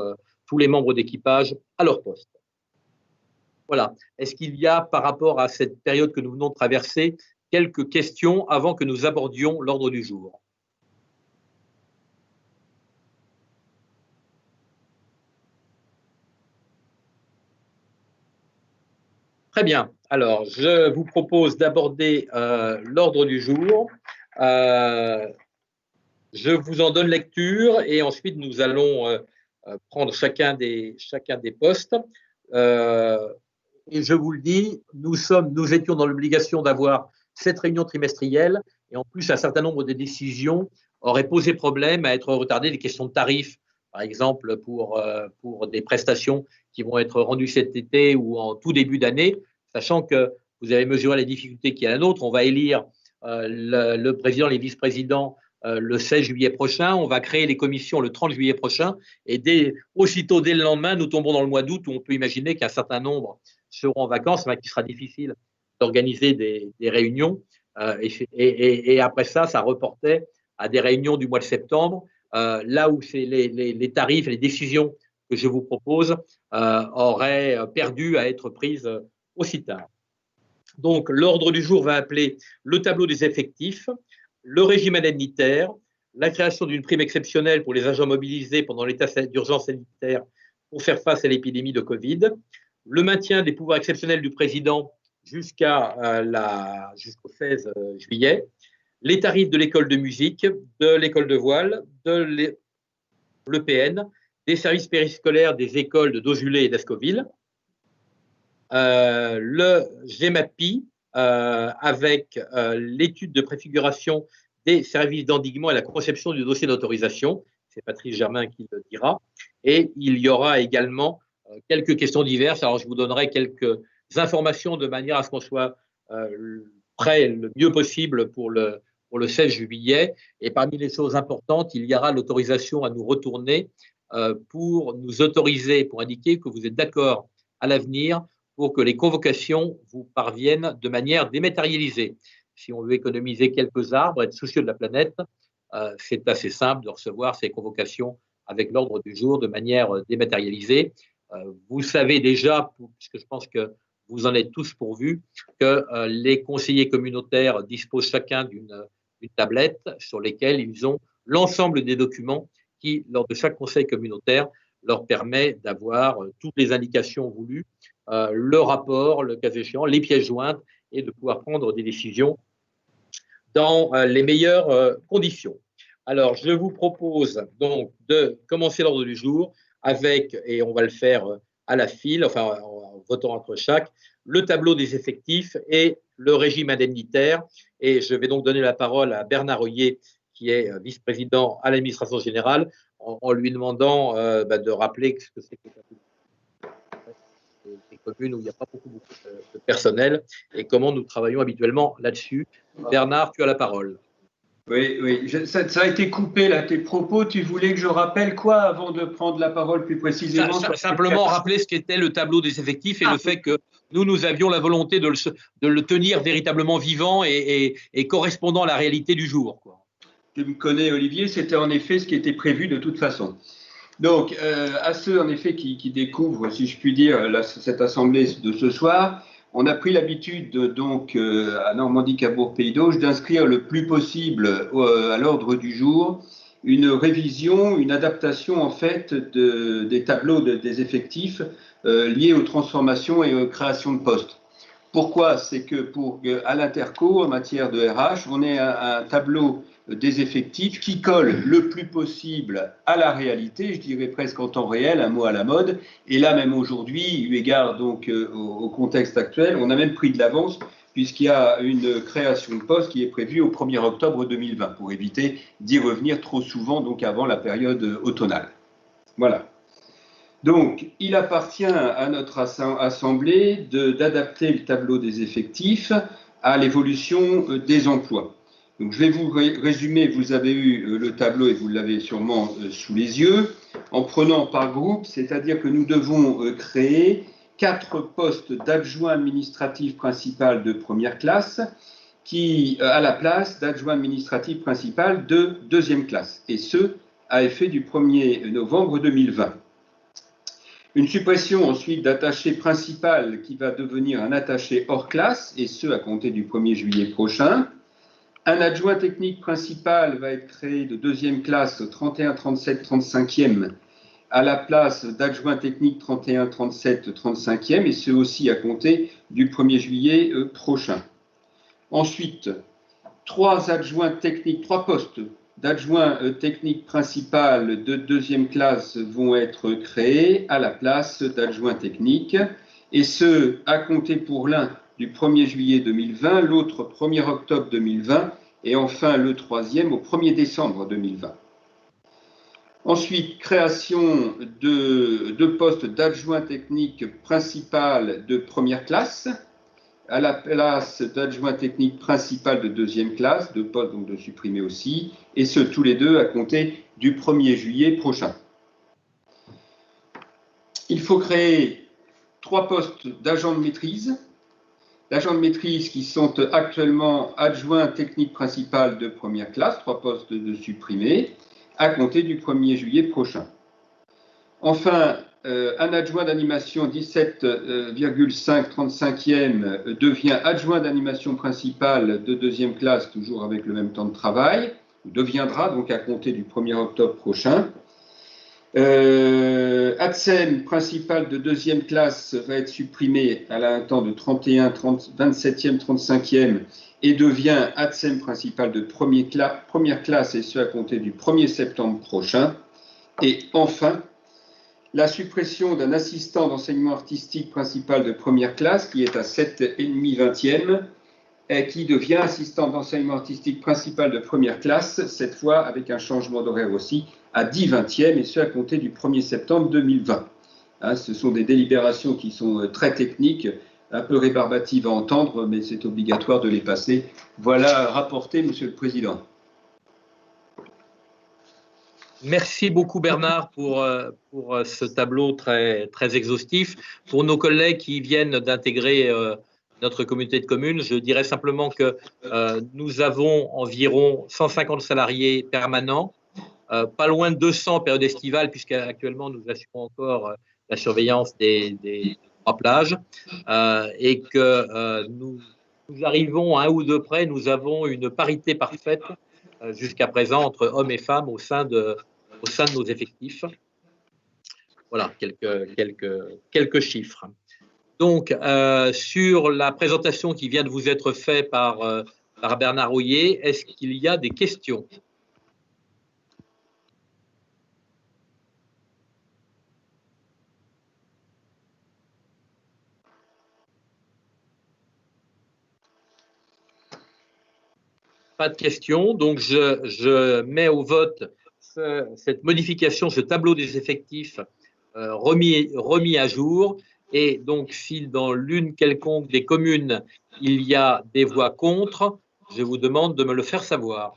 les membres d'équipage à leur poste. Voilà. Est-ce qu'il y a, par rapport à cette période que nous venons de traverser, quelques questions avant que nous abordions l'ordre du jour? Très bien. Alors, je vous propose d'aborder l'ordre du jour. Je vous en donne lecture et ensuite nous allons prendre chacun des postes. Et je vous le dis, nous étions dans l'obligation d'avoir cette réunion trimestrielle et en plus un certain nombre de décisions auraient posé problème à être retardées, des questions de tarifs, par exemple pour des prestations qui vont être rendues cet été ou en tout début d'année, sachant que vous avez mesuré les difficultés qu'il y a la nôtre. On va élire le président, les vice-présidents le 16 juillet prochain, on va créer les commissions le 30 juillet prochain et aussitôt dès le lendemain, nous tombons dans le mois d'août où on peut imaginer qu'un certain nombre seront en vacances, mais qu'il sera difficile d'organiser des réunions. Et après ça reportait à des réunions du mois de septembre, là où les tarifs et les décisions que je vous propose auraient perdu à être prises aussi tard. Donc, l'ordre du jour va appeler le tableau des effectifs, le régime indemnitaire, la création d'une prime exceptionnelle pour les agents mobilisés pendant l'état d'urgence sanitaire pour faire face à l'épidémie de Covid, le maintien des pouvoirs exceptionnels du président jusqu'au 16 juillet, les tarifs de l'école de musique, de l'école de voile, de l'EPN, des services périscolaires des écoles de Dosulé et d'Ascoville, le GEMAPI avec l'étude de préfiguration des services d'endiguement et la conception du dossier d'autorisation, c'est Patrice Germain qui le dira, et il y aura également quelques questions diverses. Alors je vous donnerai quelques informations de manière à ce qu'on soit prêt le mieux possible pour le 16 juillet, et parmi les choses importantes, il y aura l'autorisation à nous retourner pour nous autoriser, pour indiquer que vous êtes d'accord à l'avenir pour que les convocations vous parviennent de manière dématérialisée. Si on veut économiser quelques arbres, être soucieux de la planète, c'est assez simple de recevoir ces convocations avec l'ordre du jour de manière dématérialisée. Vous savez déjà, puisque je pense que vous en êtes tous pourvus, que les conseillers communautaires disposent chacun d'une tablette sur lesquelles ils ont l'ensemble des documents qui, lors de chaque conseil communautaire, leur permet d'avoir toutes les indications voulues, le rapport, le cas échéant, les pièces jointes, et de pouvoir prendre des décisions dans les meilleures conditions. Alors, je vous propose donc de commencer l'ordre du jour avec, et on va le faire à la file, enfin en votant entre chaque, le tableau des effectifs et le régime indemnitaire. Et je vais donc donner la parole à Bernard Hoyer, qui est vice-président à l'administration générale, en lui demandant de rappeler ce que c'est que des communes où il n'y a pas beaucoup de personnel et comment nous travaillons habituellement là-dessus. Bernard, tu as la parole. Oui, ça a été coupé là, tes propos. Tu voulais que je rappelle quoi avant de prendre la parole plus précisément? Simplement rappeler ce qu'était le tableau des effectifs et le fait que nous avions la volonté de le tenir véritablement vivant et correspondant à la réalité du jour, quoi. Tu me connais, Olivier, c'était en effet ce qui était prévu de toute façon. Donc, à ceux en effet qui découvrent, si je puis dire, cette assemblée de ce soir, on a pris l'habitude, donc, à Normandie-Cabourg-Pays d'Auge, d'inscrire le plus possible à l'ordre du jour une révision, une adaptation, en fait, des tableaux des effectifs liés aux transformations et aux créations de postes. Pourquoi? C'est que à l'Interco, en matière de RH, on est un tableau des effectifs qui colle le plus possible à la réalité, je dirais presque en temps réel, un mot à la mode. Et là, même aujourd'hui, eu égard donc au contexte actuel, on a même pris de l'avance puisqu'il y a une création de poste qui est prévue au 1er octobre 2020 pour éviter d'y revenir trop souvent, donc avant la période automnale. Voilà. Donc, il appartient à notre assemblée d'adapter le tableau des effectifs à l'évolution des emplois. Donc, je vais vous résumer, vous avez eu le tableau et vous l'avez sûrement sous les yeux, en prenant par groupe, c'est-à-dire que nous devons créer 4 postes d'adjoint administratif principal de première classe à la place d'adjoint administratif principal de deuxième classe, et ce, à effet du 1er novembre 2020. Une suppression ensuite d'attaché principal qui va devenir un attaché hors classe, et ce, à compter du 1er juillet prochain. Un adjoint technique principal va être créé de deuxième classe 31, 37, 35e à la place d'adjoint technique 31, 37, 35e, et ce aussi à compter du 1er juillet prochain. Ensuite, 3 postes d'adjoint technique principal de deuxième classe vont être créés à la place d'adjoint technique, et ce à compter pour l'un du 1er juillet 2020, l'autre 1er octobre 2020 et enfin le troisième au 1er décembre 2020. Ensuite, création de postes d'adjoint technique principal de première classe à la place d'adjoint technique principal de deuxième classe, 2 postes donc de supprimer aussi, et ce tous les deux à compter du 1er juillet prochain. Il faut créer 3 postes d'agents de maîtrise. D'agents de maîtrise qui sont actuellement adjoints technique principal de première classe, 3 postes de supprimés, à compter du 1er juillet prochain. Enfin, un adjoint d'animation 17,535e devient adjoint d'animation principale de deuxième classe, toujours avec le même temps de travail, deviendra donc à compter du 1er octobre prochain. ADSEM principal de deuxième classe va être supprimé à un temps de 31, 27e, 35e et devient ADSEM principal de première classe, et ce à compter du 1er septembre prochain. Et enfin, la suppression d'un assistant d'enseignement artistique principal de première classe qui est à 7,5 20e et qui devient assistant d'enseignement artistique principal de première classe, cette fois avec un changement d'horaire aussi, à 10 20e, et ce à compter du 1er septembre 2020. Hein, ce sont des délibérations qui sont très techniques, un peu rébarbatives à entendre, mais c'est obligatoire de les passer. Voilà rapporté, Monsieur le Président. Merci beaucoup Bernard pour ce tableau très, très exhaustif. Pour nos collègues qui viennent d'intégrer notre communauté de communes, je dirais simplement que nous avons environ 150 salariés permanents, pas loin de 200 en période estivale, puisqu'actuellement nous assurons encore la surveillance des 3 plages, et que nous arrivons à un ou deux près, nous avons une parité parfaite jusqu'à présent entre hommes et femmes au sein de nos effectifs. Voilà, quelques chiffres. Donc, sur la présentation qui vient de vous être faite par Bernard Rouillet, est-ce qu'il y a des questions? Pas de questions, donc je mets au vote cette modification, ce tableau des effectifs remis à jour. Et donc, si dans l'une quelconque des communes, il y a des voix contre, je vous demande de me le faire savoir.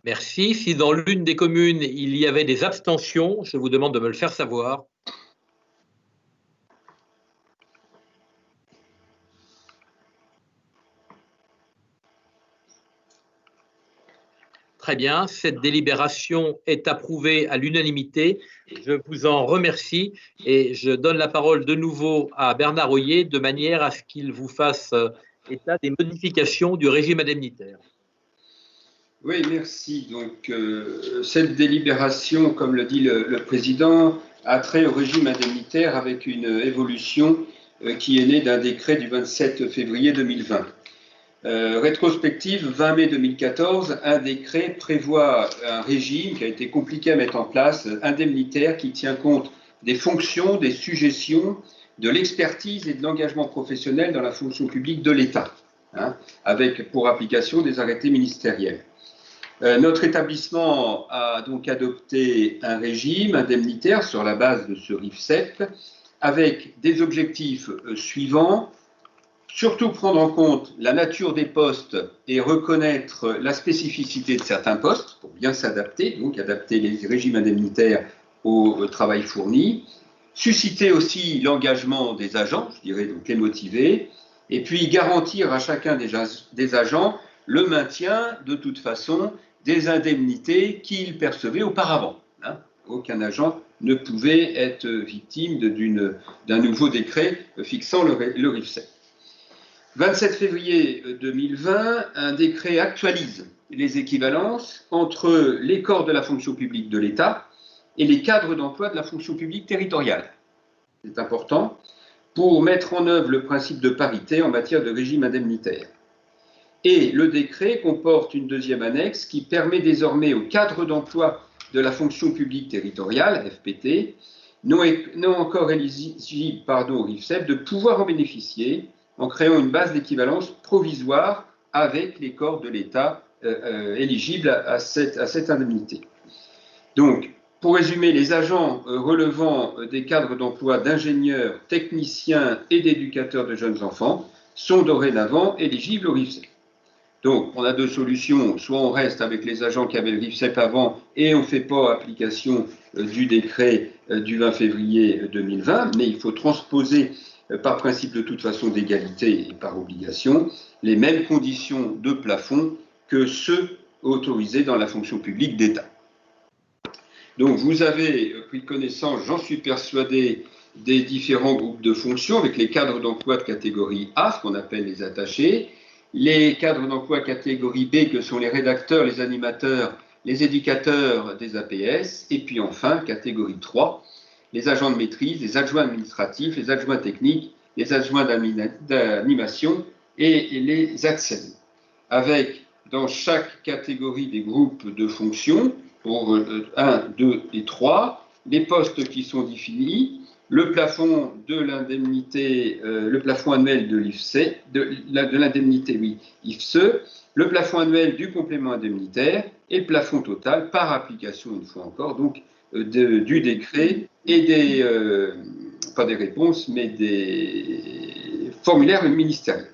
Merci. Si dans l'une des communes, il y avait des abstentions, je vous demande de me le faire savoir. Très bien, cette délibération est approuvée à l'unanimité. Je vous en remercie et je donne la parole de nouveau à Bernard Rouillet de manière à ce qu'il vous fasse état des modifications du régime indemnitaire. Oui, merci. Donc, cette délibération, comme le dit le président, a trait au régime indemnitaire avec une évolution qui est née d'un décret du 27 février 2020. Rétrospective, 20 mai 2014, un décret prévoit un régime qui a été compliqué à mettre en place, indemnitaire, qui tient compte des fonctions, des sujétions, de l'expertise et de l'engagement professionnel dans la fonction publique de l'État, hein, avec pour application des arrêtés ministériels. Notre établissement a donc adopté un régime indemnitaire sur la base de ce RIFSEP avec des objectifs suivants. Surtout prendre en compte la nature des postes et reconnaître la spécificité de certains postes pour bien s'adapter, donc adapter les régimes indemnitaires au travail fourni, susciter aussi l'engagement des agents, je dirais donc les motiver, et puis garantir à chacun des agents le maintien de toute façon des indemnités qu'il percevait auparavant. Hein. Aucun agent ne pouvait être victime d'un nouveau décret fixant le RIFSEP. 27 février 2020, un décret actualise les équivalences entre les corps de la fonction publique de l'État et les cadres d'emploi de la fonction publique territoriale. C'est important pour mettre en œuvre le principe de parité en matière de régime indemnitaire. Et le décret comporte une deuxième annexe qui permet désormais aux cadres d'emploi de la fonction publique territoriale, FPT, non encore éligibles au RIFSEP, de pouvoir en bénéficier en créant une base d'équivalence provisoire avec les corps de l'État éligibles à cette indemnité. Donc, pour résumer, les agents relevant des cadres d'emploi d'ingénieurs, techniciens et d'éducateurs de jeunes enfants sont dorénavant éligibles au RIFSEP. Donc, on a deux solutions. Soit on reste avec les agents qui avaient le RIFSEP avant et on ne fait pas application du décret du 20 février 2020, mais il faut transposer par principe de toute façon d'égalité et par obligation, les mêmes conditions de plafond que ceux autorisés dans la fonction publique d'État. Donc vous avez pris connaissance, j'en suis persuadé, des différents groupes de fonctions avec les cadres d'emploi de catégorie A, ce qu'on appelle les attachés, les cadres d'emploi catégorie B que sont les rédacteurs, les animateurs, les éducateurs des APS, et puis enfin catégorie 3, les agents de maîtrise, les adjoints administratifs, les adjoints techniques, les adjoints d'animation et les ATSEM. Avec dans chaque catégorie des groupes de fonctions, pour 1, 2 et 3, les postes qui sont définis, le plafond de l'indemnité, le plafond annuel de l'IFSE, de l'indemnité, oui, IFSE, le plafond annuel du complément indemnitaire et le plafond total par application, une fois encore, donc du décret et pas des réponses, mais des formulaires ministériels.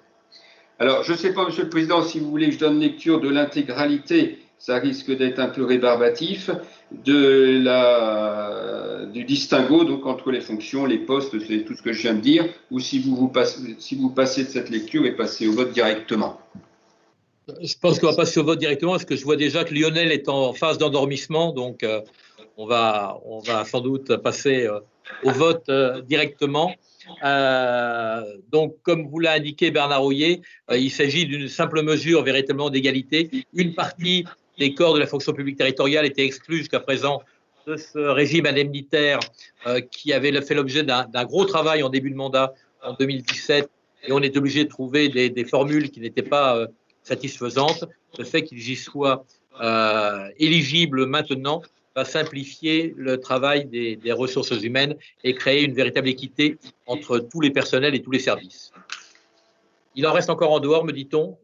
Alors, je ne sais pas, Monsieur le Président, si vous voulez que je donne lecture de l'intégralité, ça risque d'être un peu rébarbatif, du distinguo donc, entre les fonctions, les postes, c'est tout ce que je viens de dire, ou si vous passez de cette lecture et passez au vote directement. Je pense qu'on va passer au vote directement parce que je vois déjà que Lionel est en phase d'endormissement, donc on va sans doute passer au vote directement. Donc, comme vous l'a indiqué Bernard Hoyer, il s'agit d'une simple mesure véritablement d'égalité. Une partie des corps de la fonction publique territoriale était exclue jusqu'à présent de ce régime indemnitaire qui avait fait l'objet d'un gros travail en début de mandat en 2017, et on est obligé de trouver des formules qui n'étaient pas satisfaisantes. Le fait qu'ils y soient éligibles maintenant va simplifier le travail des ressources humaines et créer une véritable équité entre tous les personnels et tous les services. Il en reste encore en dehors, me dit-on.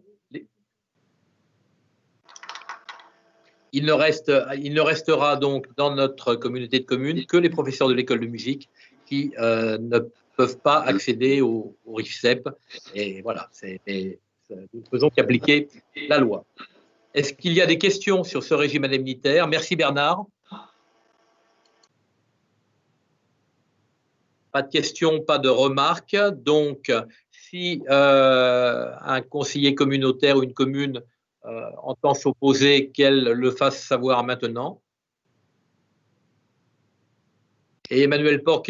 Il ne restera donc dans notre communauté de communes que les professeurs de l'école de musique qui ne peuvent pas accéder au RIFSEP. Et voilà, nous ne faisons qu'appliquer la loi. Est-ce qu'il y a des questions sur ce régime indemnitaire? Merci Bernard. Pas de questions, pas de remarques. Donc, si un conseiller communautaire ou une commune entend s'opposer, qu'elle le fasse savoir maintenant. Et Emmanuel Porc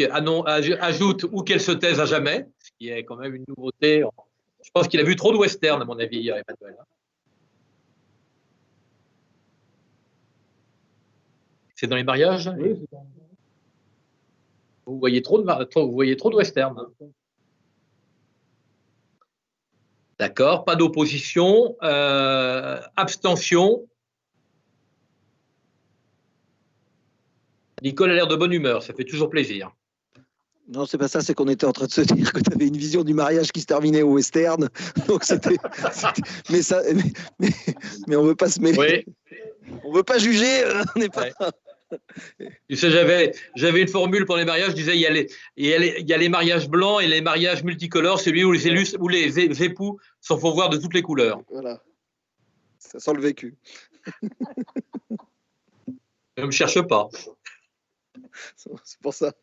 ajoute ou qu'elle se taise à jamais, ce qui est quand même une nouveauté. Je pense qu'il a vu trop de western, à mon avis, Emmanuel. C'est dans les mariages? Oui, Vous voyez trop de western. D'accord, pas d'opposition. Abstention. Nicole a l'air de bonne humeur, ça fait toujours plaisir. Non, c'est pas ça, c'est qu'on était en train de se dire que tu avais une vision du mariage qui se terminait au western. Donc mais on veut pas se mêler. Oui. On veut pas juger, on n'est pas. Ouais. Tu sais, j'avais une formule pour les mariages, je disais il y a les mariages blancs et les mariages multicolores, celui où les époux s'en font voir de toutes les couleurs. Voilà, ça sent le vécu. Ne me cherche pas. C'est pour ça.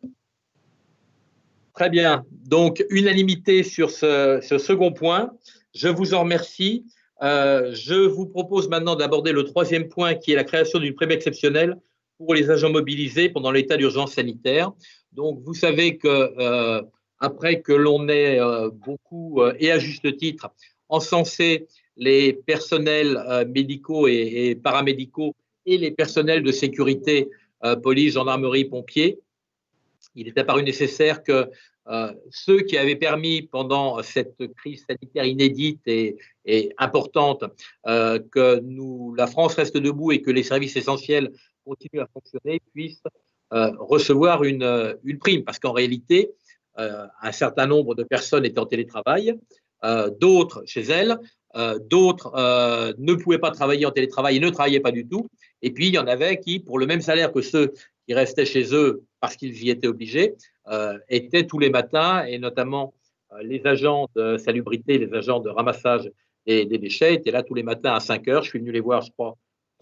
Très bien. Donc, unanimité sur ce second point. Je vous en remercie. Je vous propose maintenant d'aborder le troisième point qui est la création d'une prime exceptionnelle pour les agents mobilisés pendant l'état d'urgence sanitaire. Donc, vous savez que après que l'on ait beaucoup, et à juste titre, encensé les personnels médicaux et paramédicaux et les personnels de sécurité, police, gendarmerie, pompiers, il est apparu nécessaire que ceux qui avaient permis pendant cette crise sanitaire inédite et importante que la France reste debout et que les services essentiels continuent à fonctionner puissent recevoir une prime. Parce qu'en réalité, un certain nombre de personnes étaient en télétravail, d'autres chez elles, d'autres ne pouvaient pas travailler en télétravail et ne travaillaient pas du tout. Et puis, il y en avait qui, pour le même salaire que ceux qui restaient chez eux parce qu'ils y étaient obligés, étaient tous les matins, et notamment les agents de salubrité, les agents de ramassage des déchets, étaient là tous les matins à 5 heures. Je suis venu les voir, je crois,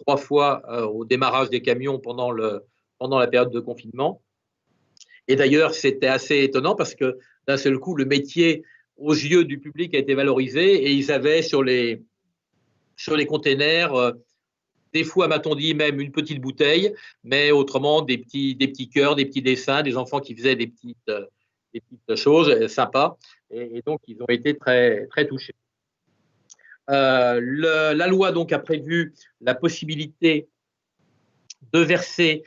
3 fois au démarrage des camions pendant la période de confinement. Et d'ailleurs, c'était assez étonnant parce que d'un seul coup, le métier aux yeux du public a été valorisé et ils avaient sur les containers, des fois, m'a-t-on dit, même une petite bouteille, mais autrement, des petits cœurs, des petits dessins, des enfants qui faisaient des petites choses sympas. Et donc, ils ont été très, très touchés. La loi donc a prévu la possibilité de verser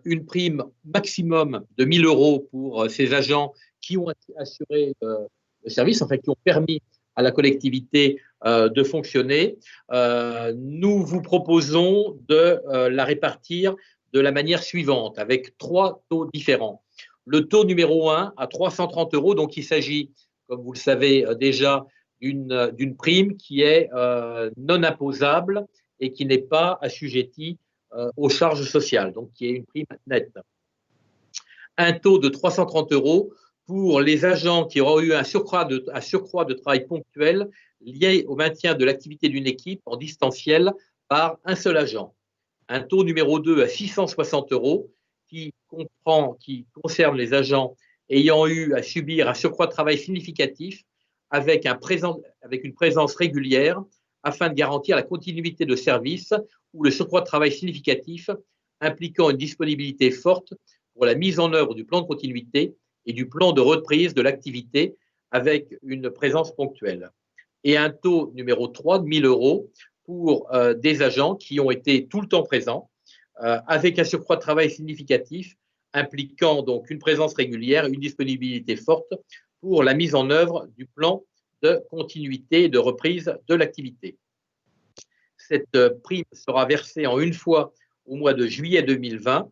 une prime maximum de 1 000 € pour ces agents qui ont assuré le service, en fait, qui ont permis à la collectivité de fonctionner. Nous vous proposons de la répartir de la manière suivante, avec 3 taux différents. Le taux numéro 1 à 330 €, donc il s'agit, comme vous le savez déjà, d'une prime qui est non imposable et qui n'est pas assujettie aux charges sociales, donc qui est une prime nette. Un taux de 330 € pour les agents qui auront eu un surcroît de travail ponctuel lié au maintien de l'activité d'une équipe en distanciel par un seul agent. Un taux numéro 2 à 660 € qui concerne les agents ayant eu à subir un surcroît de travail significatif avec une présence régulière afin de garantir la continuité de service ou le surcroît de travail significatif impliquant une disponibilité forte pour la mise en œuvre du plan de continuité et du plan de reprise de l'activité avec une présence ponctuelle. Et un taux numéro 3 de 1 000 € pour des agents qui ont été tout le temps présents, avec un surcroît de travail significatif impliquant donc une présence régulière, une disponibilité forte pour la mise en œuvre du plan de continuité et de reprise de l'activité. Cette prime sera versée en une fois au mois de juillet 2020.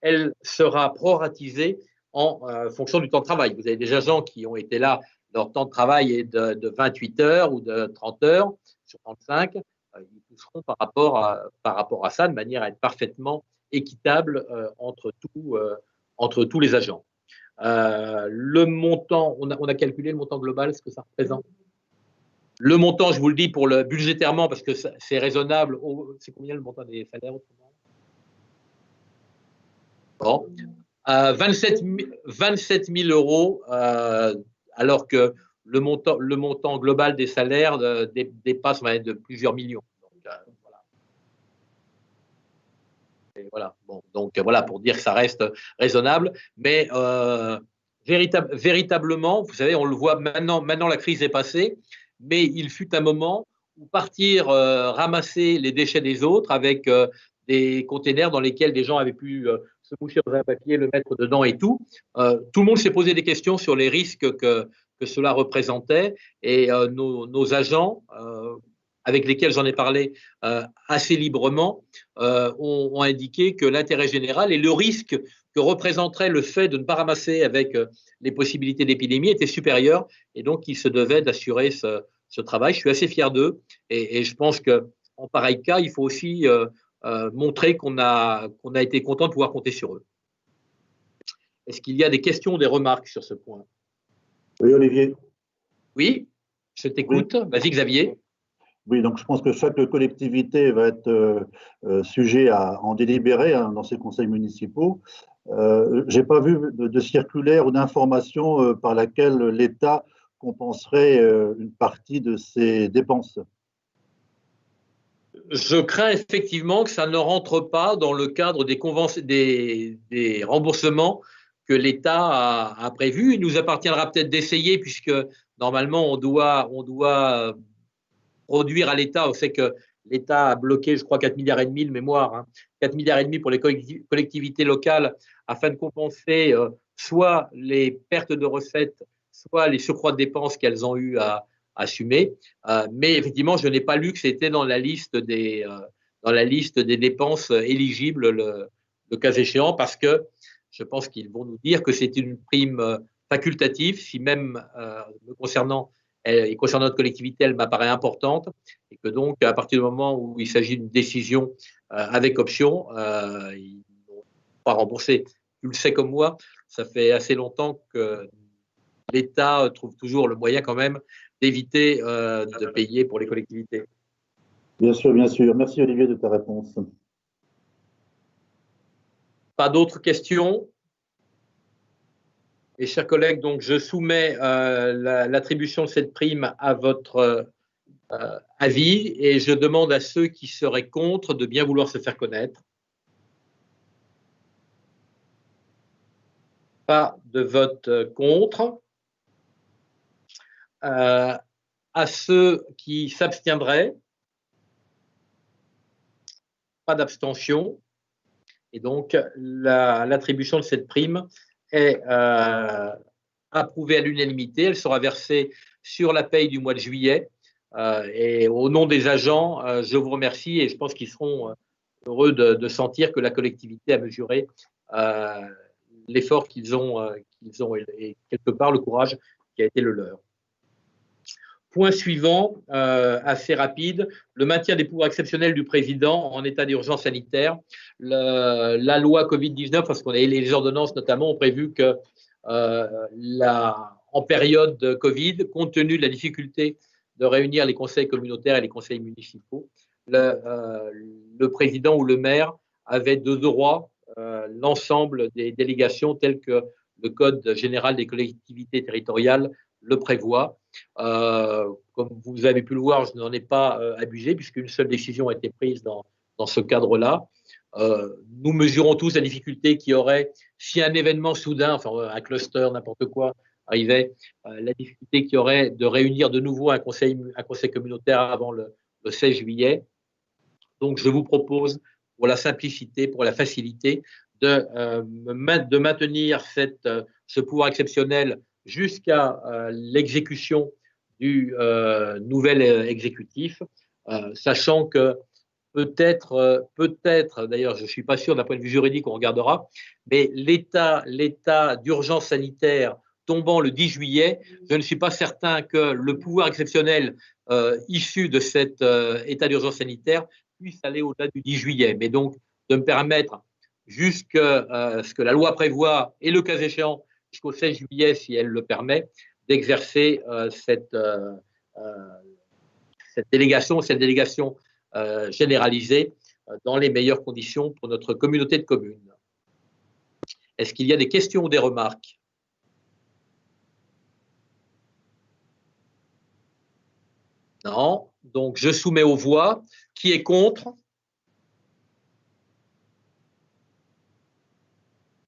Elle sera proratisée en fonction du temps de travail. Vous avez des agents qui ont été là, leur temps de travail est de 28 heures ou de 30 heures sur 35. Ils pousseront par rapport à ça de manière à être parfaitement équitable entre tous les agents. Le montant, on a calculé le montant global, ce que ça représente. Le montant, je vous le dis pour le budgétairement, parce que c'est raisonnable. C'est combien le montant des salaires autrement? Bon. 27 000 €, alors que le montant global des salaires dépasse de plusieurs millions. Donc, voilà, pour dire que ça reste raisonnable, mais véritablement, vous savez, on le voit maintenant la crise est passée, mais il fut un moment où partir ramasser les déchets des autres avec des containers dans lesquels des gens avaient pu se moucher dans un papier, le mettre dedans et tout. Tout le monde s'est posé des questions sur les risques que cela représentait, et nos agents, avec lesquels j'en ai parlé assez librement, ont indiqué que l'intérêt général et le risque que représenterait le fait de ne pas ramasser avec les possibilités d'épidémie était supérieur, et donc ils se devaient d'assurer ce travail. Je suis assez fier d'eux, et je pense qu'en pareil cas, il faut aussi montrer qu'on a été content de pouvoir compter sur eux. Est-ce qu'il y a des questions ou des remarques sur ce point? Oui, Olivier. Oui, je t'écoute. Oui. Vas-y, Xavier. Oui, donc je pense que chaque collectivité va être sujet à en délibérer dans ses conseils municipaux. Je n'ai pas vu de circulaire ou d'information par laquelle l'État compenserait une partie de ses dépenses. Je crains effectivement que ça ne rentre pas dans le cadre des remboursements que l'État a prévus. Il nous appartiendra peut-être d'essayer, puisque normalement on doit produire à l'État. On sait que l'État a bloqué, je crois, 4,5 milliards de mémoire, 4,5 milliards pour les collectivités locales, afin de compenser soit les pertes de recettes, soit les surcroîts de dépenses qu'elles ont eu à assumer. Mais effectivement, je n'ai pas lu que c'était dans la liste des dépenses éligibles, le cas échéant, parce que je pense qu'ils vont nous dire que c'est une prime facultative, si même me concernant et concernant notre collectivité, elle m'apparaît importante, et que donc, à partir du moment où il s'agit d'une décision avec option, ils ne vont pas rembourser. Tu le sais comme moi, ça fait assez longtemps que l'État trouve toujours le moyen quand même d'éviter de payer pour les collectivités. Bien sûr, bien sûr. Merci Olivier de ta réponse. Pas d'autres questions? Et chers collègues, donc je soumets l'attribution de cette prime à votre avis, et je demande à ceux qui seraient contre de bien vouloir se faire connaître. Pas de vote contre. À ceux qui s'abstiendraient, pas d'abstention, et donc l'attribution de cette prime est approuvée à l'unanimité. Elle sera versée sur la paye du mois de juillet, et au nom des agents, je vous remercie, et je pense qu'ils seront heureux de sentir que la collectivité a mesuré l'effort qu'ils ont et quelque part le courage qui a été le leur. Point suivant, assez rapide, le maintien des pouvoirs exceptionnels du président en état d'urgence sanitaire. La loi Covid-19, parce qu'on a les ordonnances notamment, ont prévu que en période de Covid, compte tenu de la difficulté de réunir les conseils communautaires et les conseils municipaux, le président ou le maire avait de droit l'ensemble des délégations telles que le Code général des collectivités territoriales le prévoit. Comme vous avez pu le voir, je n'en ai pas abusé puisqu'une seule décision a été prise dans ce cadre-là. Nous mesurons tous la difficulté qu'il y aurait si un événement soudain, enfin un cluster, n'importe quoi, arrivait, la difficulté qu'il y aurait de réunir de nouveau un conseil communautaire avant le 16 juillet. Donc, je vous propose, pour la simplicité, pour la facilité, de maintenir ce pouvoir exceptionnel jusqu'à l'exécution du nouvel exécutif, sachant que peut-être, d'ailleurs, je ne suis pas sûr d'un point de vue juridique, on regardera, mais l'état d'urgence sanitaire tombant le 10 juillet, je ne suis pas certain que le pouvoir exceptionnel issu de cet état d'urgence sanitaire puisse aller au-delà du 10 juillet. Mais donc, de me permettre, jusqu'à ce que la loi prévoit, et le cas échéant, jusqu'au 16 juillet, si elle le permet, d'exercer cette délégation généralisée dans les meilleures conditions pour notre communauté de communes. Est-ce qu'il y a des questions ou des remarques? Non. Donc, je soumets aux voix. Qui est contre?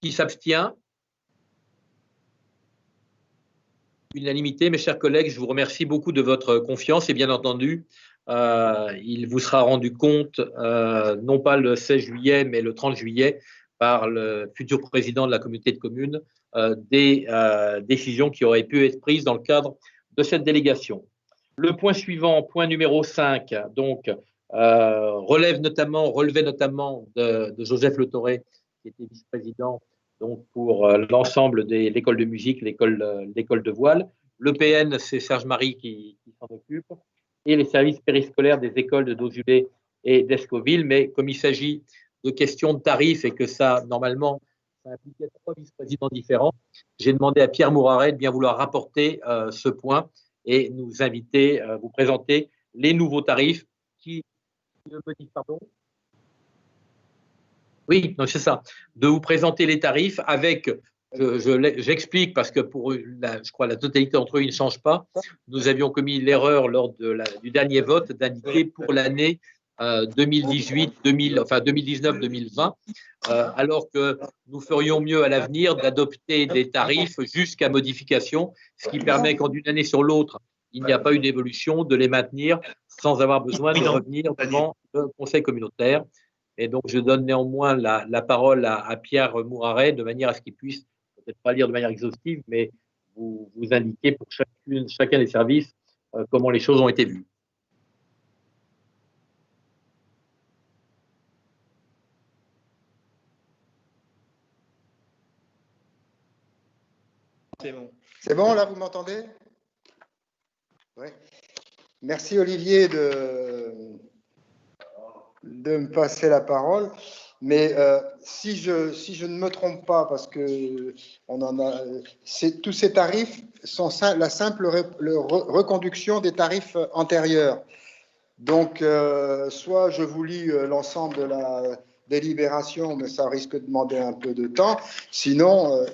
Qui s'abstient? Unanimité, mes chers collègues, je vous remercie beaucoup de votre confiance et bien entendu, il vous sera rendu compte, non pas le 16 juillet, mais le 30 juillet, par le futur président de la communauté de communes, des décisions qui auraient pu être prises dans le cadre de cette délégation. Le point suivant, point numéro 5, donc, relevait notamment de Joseph Le Thoré, qui était vice-président donc pour l'ensemble de l'école de musique, l'école de voile. L'EPN, c'est Serge-Marie qui s'en occupe, et les services périscolaires des écoles de Dozulé et d'Escoville. Mais comme il s'agit de questions de tarifs et que ça, normalement, ça impliquait 3 vice-présidents différents, j'ai demandé à Pierre Mouraret de bien vouloir rapporter ce point et nous inviter, vous présenter les nouveaux tarifs qui me disent, pardon. Oui, c'est ça, de vous présenter les tarifs avec, j'explique parce que pour je crois la totalité d'entre eux, ils ne changent pas. Nous avions commis l'erreur lors du dernier vote d'indiquer pour l'année 2019-2020, alors que nous ferions mieux à l'avenir d'adopter des tarifs jusqu'à modification, ce qui permet qu'en d'une année sur l'autre, il n'y a pas eu d'évolution, de les maintenir sans avoir besoin de revenir devant le conseil communautaire. Et donc, je donne néanmoins la parole à Pierre Mouraret de manière à ce qu'il puisse, peut-être pas lire de manière exhaustive, mais vous indiquer pour chacun des services comment les choses ont été vues. C'est bon. C'est bon, là, vous m'entendez? Oui. Merci, Olivier, de me passer la parole. Mais si je ne me trompe pas, parce que tous ces tarifs sont la simple reconduction des tarifs antérieurs. Donc, soit je vous lis l'ensemble de la délibération, mais ça risque de demander un peu de temps. Sinon,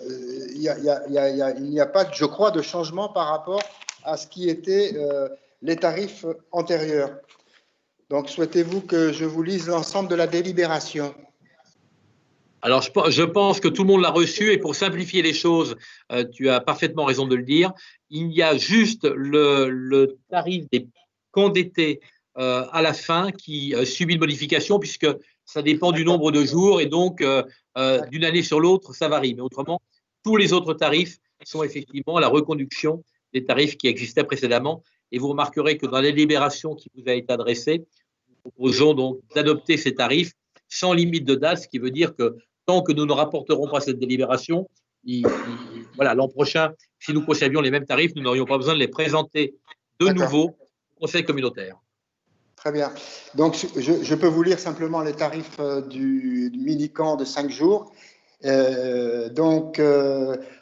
il n'y a pas, je crois, de changement par rapport à ce qui était les tarifs antérieurs. Donc, souhaitez-vous que je vous lise l'ensemble de la délibération? Alors, je pense que tout le monde l'a reçu et pour simplifier les choses, tu as parfaitement raison de le dire, il y a juste le tarif des camps d'été à la fin qui subit une modification puisque ça dépend du nombre de jours et donc d'une année sur l'autre, ça varie. Mais autrement, tous les autres tarifs sont effectivement la reconduction des tarifs qui existaient précédemment. Et vous remarquerez que dans la délibération qui vous a été adressée, nous proposons donc d'adopter ces tarifs sans limite de date, ce qui veut dire que tant que nous ne rapporterons pas cette délibération, voilà, l'an prochain, si nous conservions les mêmes tarifs, nous n'aurions pas besoin de les présenter de nouveau au Conseil communautaire. Très bien. Donc, je peux vous lire simplement les tarifs du mini-camp de 5 jours. Donc,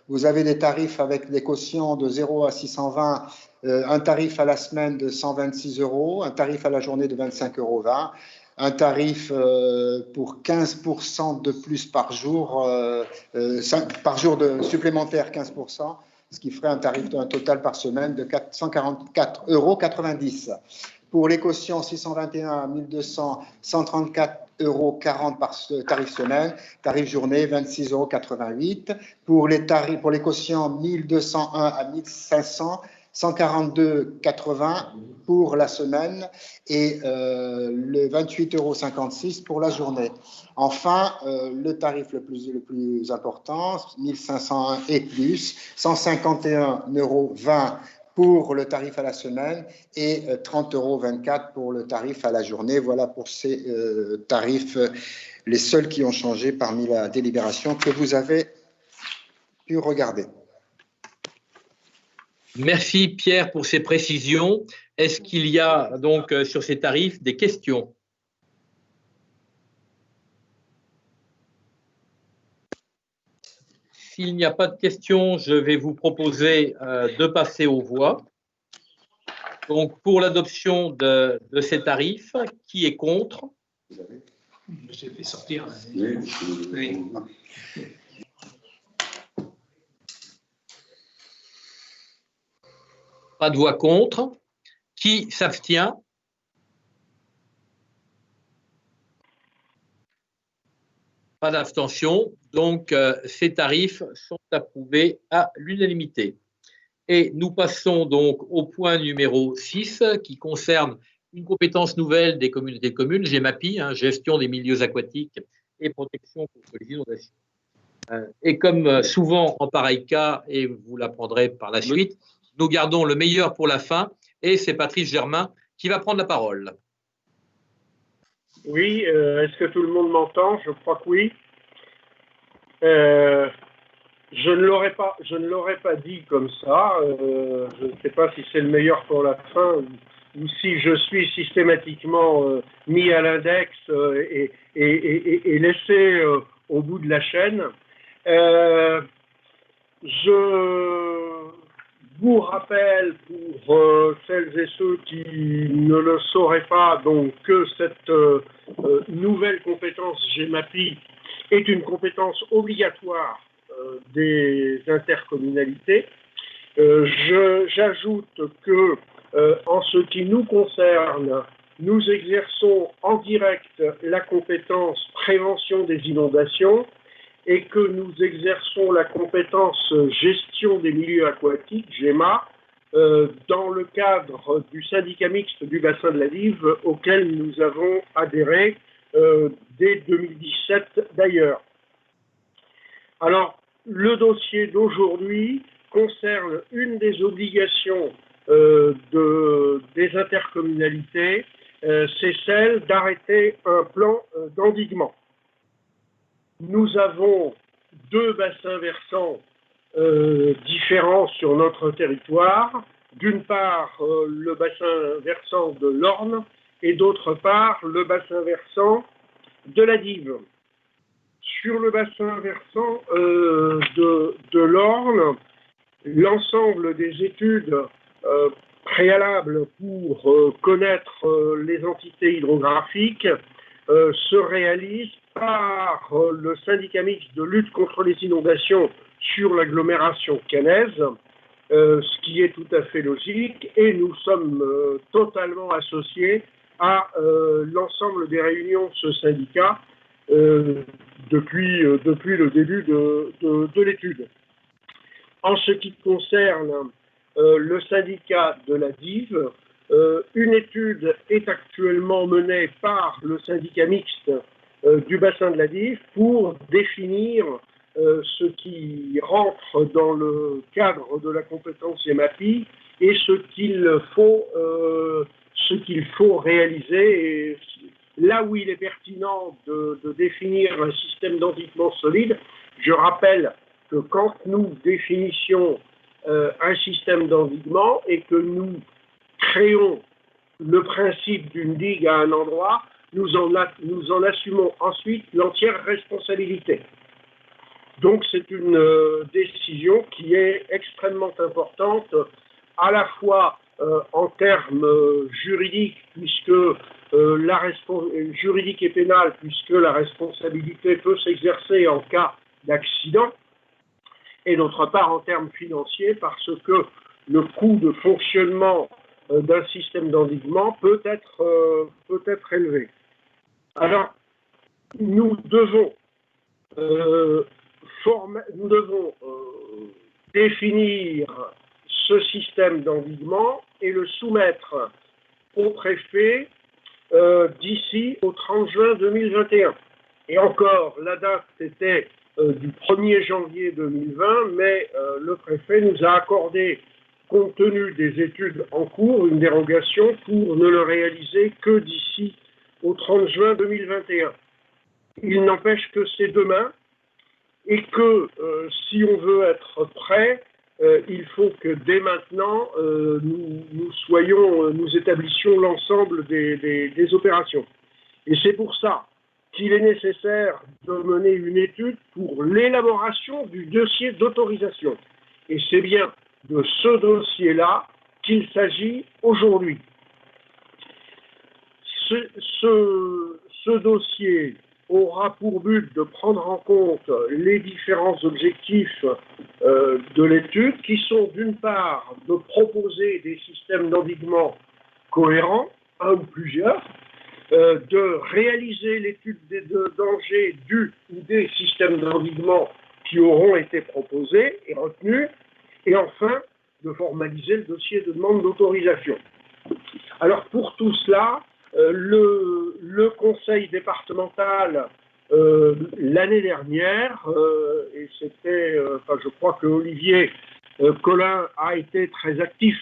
vous avez des tarifs avec des quotients de 0 à 620, un tarif à la semaine de 126 €, un tarif à la journée de 25,20 €, un tarif pour 15% de plus par jour, par jour supplémentaire 15%, ce qui ferait un total par semaine de 144,90 €. Pour les quotients 621 à 1200, 134,40 € par tarif semaine, tarif journée 26,88 €. Pour les quotients 1201 à 1500, 142,80 € pour la semaine et le 28,56 € pour la journée. Enfin, le tarif le plus important, 1501 et plus, 151,20 € pour le tarif à la semaine et 30,24 € pour le tarif à la journée. Voilà pour ces tarifs, les seuls qui ont changé parmi la délibération que vous avez pu regarder. Merci Pierre pour ces précisions. Est-ce qu'il y a donc sur ces tarifs des questions? S'il n'y a pas de questions, je vais vous proposer de passer aux voix. Donc pour l'adoption de ces tarifs, qui est contre? Je t'ai fait sortir. Oui. Pas de voix contre. Qui s'abstient? Pas d'abstention. Donc, ces tarifs sont approuvés à l'unanimité. Et nous passons donc au point numéro 6 qui concerne une compétence nouvelle des communautés de communes, GEMAPI, gestion des milieux aquatiques et protection contre les inondations. Et comme souvent en pareil cas, et vous l'apprendrez par la suite, nous gardons le meilleur pour la fin, et c'est Patrice Germain qui va prendre la parole. Oui, est-ce que tout le monde m'entend? Je crois que oui. Je ne l'aurais pas dit comme ça. Je ne sais pas si c'est le meilleur pour la fin ou si je suis systématiquement mis à l'index et laissé au bout de la chaîne. Je vous rappelle, pour celles et ceux qui ne le sauraient pas, donc que cette nouvelle compétence GEMAPI est une compétence obligatoire des intercommunalités. J'ajoute que, en ce qui nous concerne, nous exerçons en direct la compétence prévention des inondations et que nous exerçons la compétence gestion des milieux aquatiques, GEMA, dans le cadre du syndicat mixte du bassin de la Dive auquel nous avons adhéré dès 2017 d'ailleurs. Alors, le dossier d'aujourd'hui concerne une des obligations des intercommunalités, c'est celle d'arrêter un plan d'endiguement. Nous avons deux bassins versants différents sur notre territoire. D'une part, le bassin versant de l'Orne et d'autre part, le bassin versant de la Dive. Sur le bassin versant de l'Orne, l'ensemble des études préalables pour connaître les entités hydrographiques se réalisent par le syndicat mixte de lutte contre les inondations sur l'agglomération caennaise, ce qui est tout à fait logique, et nous sommes totalement associés à l'ensemble des réunions de ce syndicat depuis le début de l'étude. En ce qui concerne le syndicat de la Dive, une étude est actuellement menée par le syndicat mixte du bassin de la Dive pour définir ce qui rentre dans le cadre de la compétence GEMAPI et ce qu'il faut réaliser. Et là où il est pertinent de définir un système d'endiguement solide, je rappelle que quand nous définissions un système d'endiguement et que nous créons le principe d'une digue à un endroit, nous en assumons ensuite l'entière responsabilité. Donc c'est une décision qui est extrêmement importante, à la fois en termes juridiques, puisque juridique et pénal, puisque la responsabilité peut s'exercer en cas d'accident, et d'autre part en termes financiers, parce que le coût de fonctionnement d'un système d'endiguement peut être élevé. Alors, nous devons définir ce système d'endiguement et le soumettre au préfet d'ici au 30 juin 2021. Et encore, la date était du 1er janvier 2020, mais le préfet nous a accordé, compte tenu des études en cours, une dérogation pour ne le réaliser que d'ici au 30 juin 2021. Il n'empêche que c'est demain et que si on veut être prêt, il faut que dès maintenant, nous établissions l'ensemble des opérations. Et c'est pour ça qu'il est nécessaire de mener une étude pour l'élaboration du dossier d'autorisation. Et c'est bien de ce dossier-là qu'il s'agit aujourd'hui. Ce dossier aura pour but de prendre en compte les différents objectifs de l'étude, qui sont d'une part de proposer des systèmes d'endiguement cohérents, un ou plusieurs, de réaliser l'étude des dangers dus ou des systèmes d'endiguement qui auront été proposés et retenus, et enfin de formaliser le dossier de demande d'autorisation. Alors pour tout cela, le conseil départemental l'année dernière, et c'était, je crois que Olivier Collin a été très actif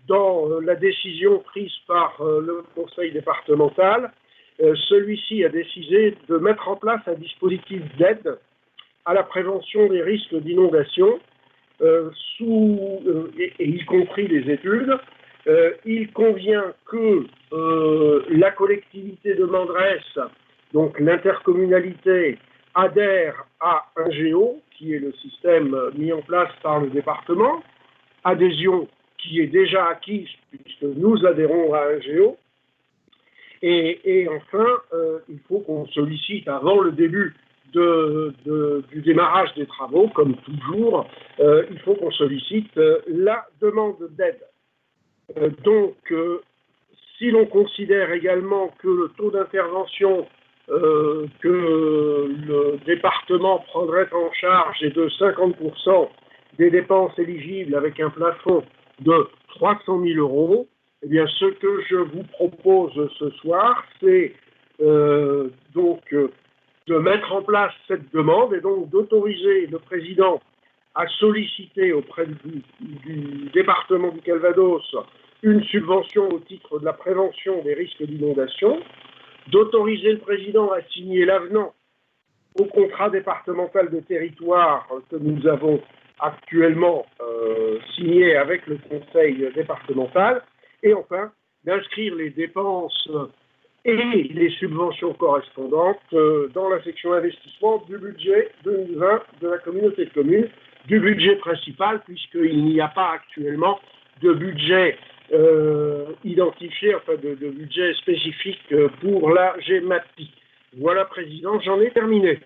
dans la décision prise par le conseil départemental. Celui-ci a décidé de mettre en place un dispositif d'aide à la prévention des risques d'inondation, et y compris les études. Il convient que la collectivité de Mandresse, donc l'intercommunalité, adhère à un GO, qui est le système mis en place par le département, adhésion qui est déjà acquise puisque nous adhérons à un GO. Et enfin, il faut qu'on sollicite avant le début du démarrage des travaux, comme toujours, il faut qu'on sollicite la demande d'aide. Donc, si l'on considère également que le taux d'intervention que le département prendrait en charge est de 50% des dépenses éligibles avec un plafond de 300 000 €, eh bien, ce que je vous propose ce soir, c'est donc de mettre en place cette demande et donc d'autoriser le président à solliciter auprès du département du Calvados une subvention au titre de la prévention des risques d'inondation, d'autoriser le président à signer l'avenant au contrat départemental de territoire que nous avons actuellement signé avec le conseil départemental, et enfin d'inscrire les dépenses et les subventions correspondantes dans la section investissement du budget 2020 de la communauté de communes, du budget principal, puisqu'il n'y a pas actuellement de budget identifié, enfin de budget spécifique pour la GEMAPI. Voilà, Président, j'en ai terminé.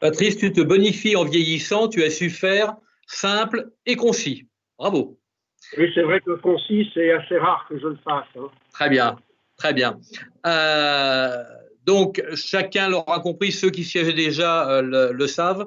Patrice, tu te bonifies en vieillissant, tu as su faire simple et concis. Bravo. Oui, c'est vrai que concis, c'est assez rare que je le fasse. Hein. Très bien, très bien. Donc, chacun l'aura compris, ceux qui siégeaient déjà le savent.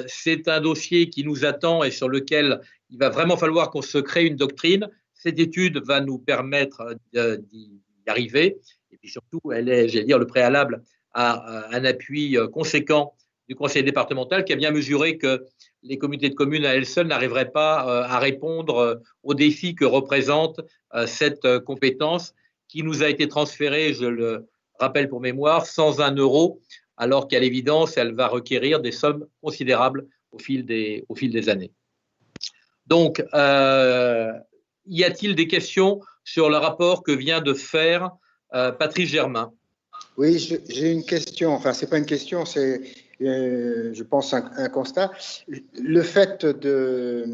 C'est un dossier qui nous attend et sur lequel il va vraiment falloir qu'on se crée une doctrine. Cette étude va nous permettre d'y arriver. Et puis surtout, elle est, j'allais dire, le préalable à un appui conséquent du conseil départemental qui a bien mesuré que les communautés de communes à elles seules n'arriveraient pas à répondre aux défis que représente cette compétence qui nous a été transférée, je le rappelle pour mémoire, sans 1 euro, alors qu'à l'évidence, elle va requérir des sommes considérables au fil des années. Donc, y a-t-il des questions sur le rapport que vient de faire Patrice Germain? Oui, j'ai une question. Enfin, ce n'est pas une question, c'est, je pense, un constat. Le fait de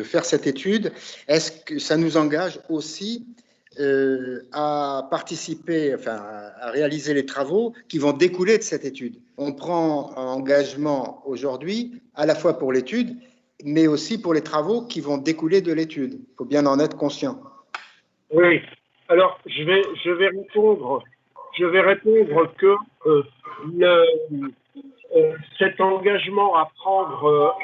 faire cette étude, est-ce que ça nous engage aussi à participer, enfin, à réaliser les travaux qui vont découler de cette étude. On prend un engagement aujourd'hui, à la fois pour l'étude, mais aussi pour les travaux qui vont découler de l'étude. Il faut bien en être conscient. Oui. Alors, je vais répondre que cet engagement à prendre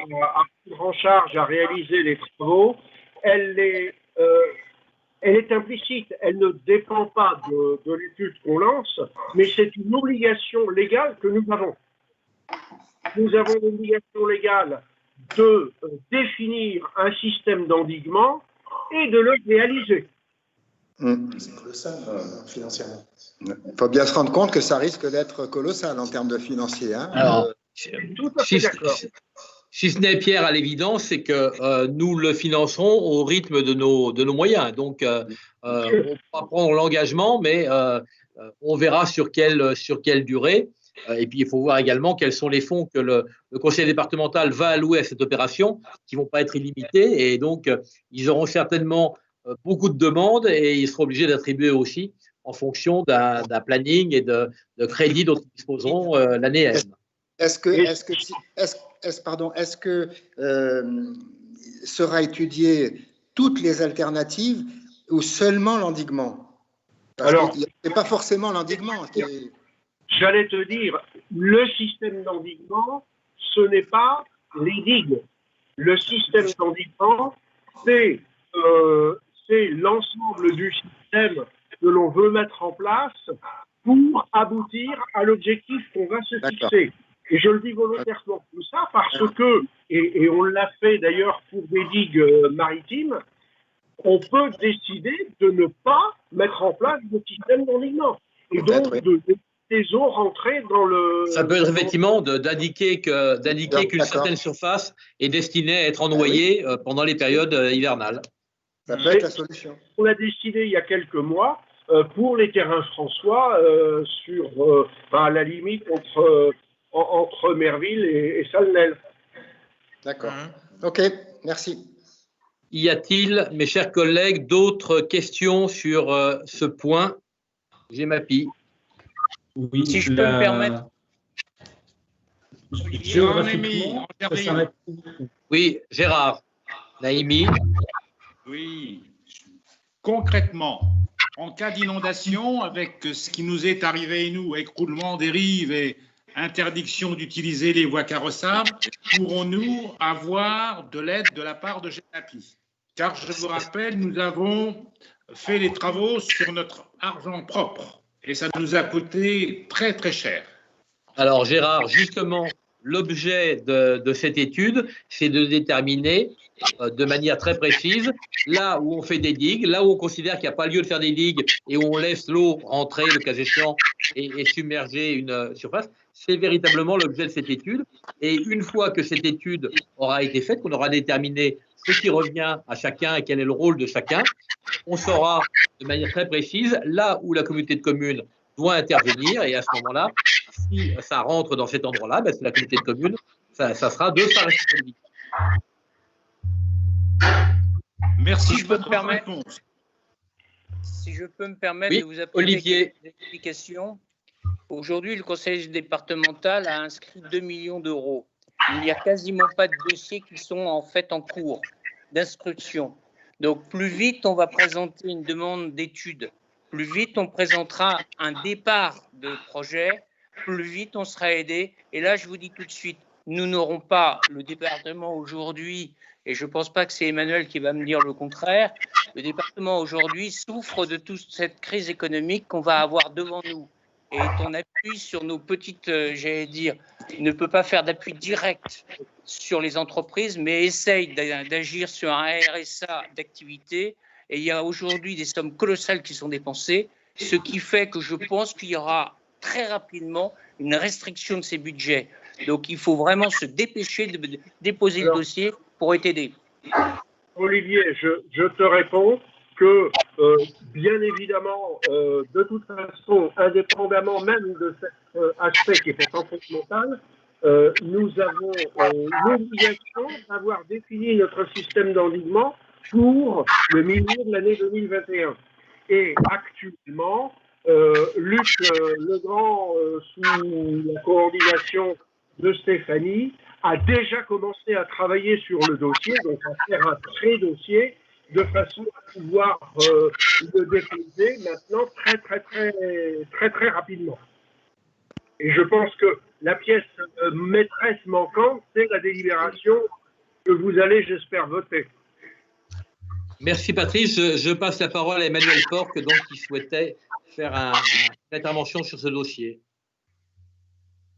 en charge, à réaliser les travaux, elle est implicite, elle ne dépend pas de l'étude qu'on lance, mais c'est une obligation légale que nous avons. Nous avons l'obligation légale de définir un système d'endiguement et de le réaliser. C'est colossal financièrement. Il faut bien se rendre compte que ça risque d'être colossal en termes de financier. Hein. Alors, si ce n'est, Pierre, à l'évidence, c'est que nous le financerons au rythme de nos moyens. Donc, on va prendre l'engagement, mais on verra sur quelle durée. Et puis, il faut voir également quels sont les fonds que le conseil départemental va allouer à cette opération, qui ne vont pas être illimités. Et donc, ils auront certainement beaucoup de demandes et ils seront obligés d'attribuer aussi en fonction d'un planning et de crédits dont ils disposeront l'année M. Est-ce que sera étudié toutes les alternatives ou seulement l'endiguement? Alors, ce n'est pas forcément l'endiguement. J'allais te dire, le système d'endiguement, ce n'est pas les digues. Le système d'endiguement, c'est l'ensemble du système que l'on veut mettre en place pour aboutir à l'objectif qu'on va se fixer. Et je le dis volontairement comme ça parce que, et on l'a fait d'ailleurs pour des digues maritimes, on peut décider de ne pas mettre en place de système d'endiguement. Et donc, de les eaux rentrer dans le... Ça peut être effectivement d'indiquer qu'une certaine surface est destinée à être ennoyée pendant les périodes hivernales. Ça peut être la solution. On a décidé il y a quelques mois pour les terrains François à la limite entre Merville et Salnel. D'accord. OK, merci. Y a-t-il, mes chers collègues, d'autres questions sur ce point? J'ai ma pile. Oui, si je peux me permettre. Oui, Gérard. Naïmi. Oui. Concrètement, en cas d'inondation, avec ce qui nous est arrivé, nous, écroulement des rives et interdiction d'utiliser les voies carrossables, pourrons-nous avoir de l'aide de la part de GEMAPI? Car je vous rappelle, nous avons fait les travaux sur notre argent propre et ça nous a coûté très très cher. Alors Gérard, justement, l'objet de cette étude, c'est de déterminer de manière très précise là où on fait des digues, là où on considère qu'il n'y a pas lieu de faire des digues et où on laisse l'eau rentrer, le cas échéant, et submerger une surface. C'est véritablement l'objet de cette étude. Et une fois que cette étude aura été faite, qu'on aura déterminé ce qui revient à chacun et quel est le rôle de chacun, on saura de manière très précise là où la communauté de communes doit intervenir. Et à ce moment-là, si ça rentre dans cet endroit-là, ben c'est la communauté de communes, ça sera de sa responsabilité. Merci. Si je peux me permettre oui, de vous apporter Olivier. quelques explications. Aujourd'hui, le conseil départemental a inscrit 2 millions d'euros. Il n'y a quasiment pas de dossiers qui sont en fait en cours d'instruction. Donc, plus vite on va présenter une demande d'étude, plus vite on présentera un départ de projet, plus vite on sera aidé. Et là, je vous dis tout de suite, nous n'aurons pas le département aujourd'hui, et je ne pense pas que c'est Emmanuel qui va me dire le contraire, le département aujourd'hui souffre de toute cette crise économique qu'on va avoir devant nous. Et on appuie sur nos petites, j'allais dire, ne peut pas faire d'appui direct sur les entreprises, mais essaye d'agir sur un RSA d'activité. Et il y a aujourd'hui des sommes colossales qui sont dépensées, ce qui fait que je pense qu'il y aura très rapidement une restriction de ces budgets. Donc il faut vraiment se dépêcher de déposer le dossier pour être aidé. Olivier, je te réponds que, bien évidemment, de toute façon, indépendamment même de cet aspect qui est pourtant fondamental, nous avons l'obligation d'avoir défini notre système d'endiguement pour le milieu de l'année 2021. Et actuellement, Luc Legrand, sous la coordination de Stéphanie, a déjà commencé à travailler sur le dossier, donc à faire un pré-dossier, de façon à pouvoir le déposer maintenant très rapidement. Et je pense que la pièce maîtresse manquante, c'est la délibération que vous allez, j'espère, voter. Merci Patrice. Je passe la parole à Emmanuel Porc, donc, qui souhaitait faire une intervention sur ce dossier.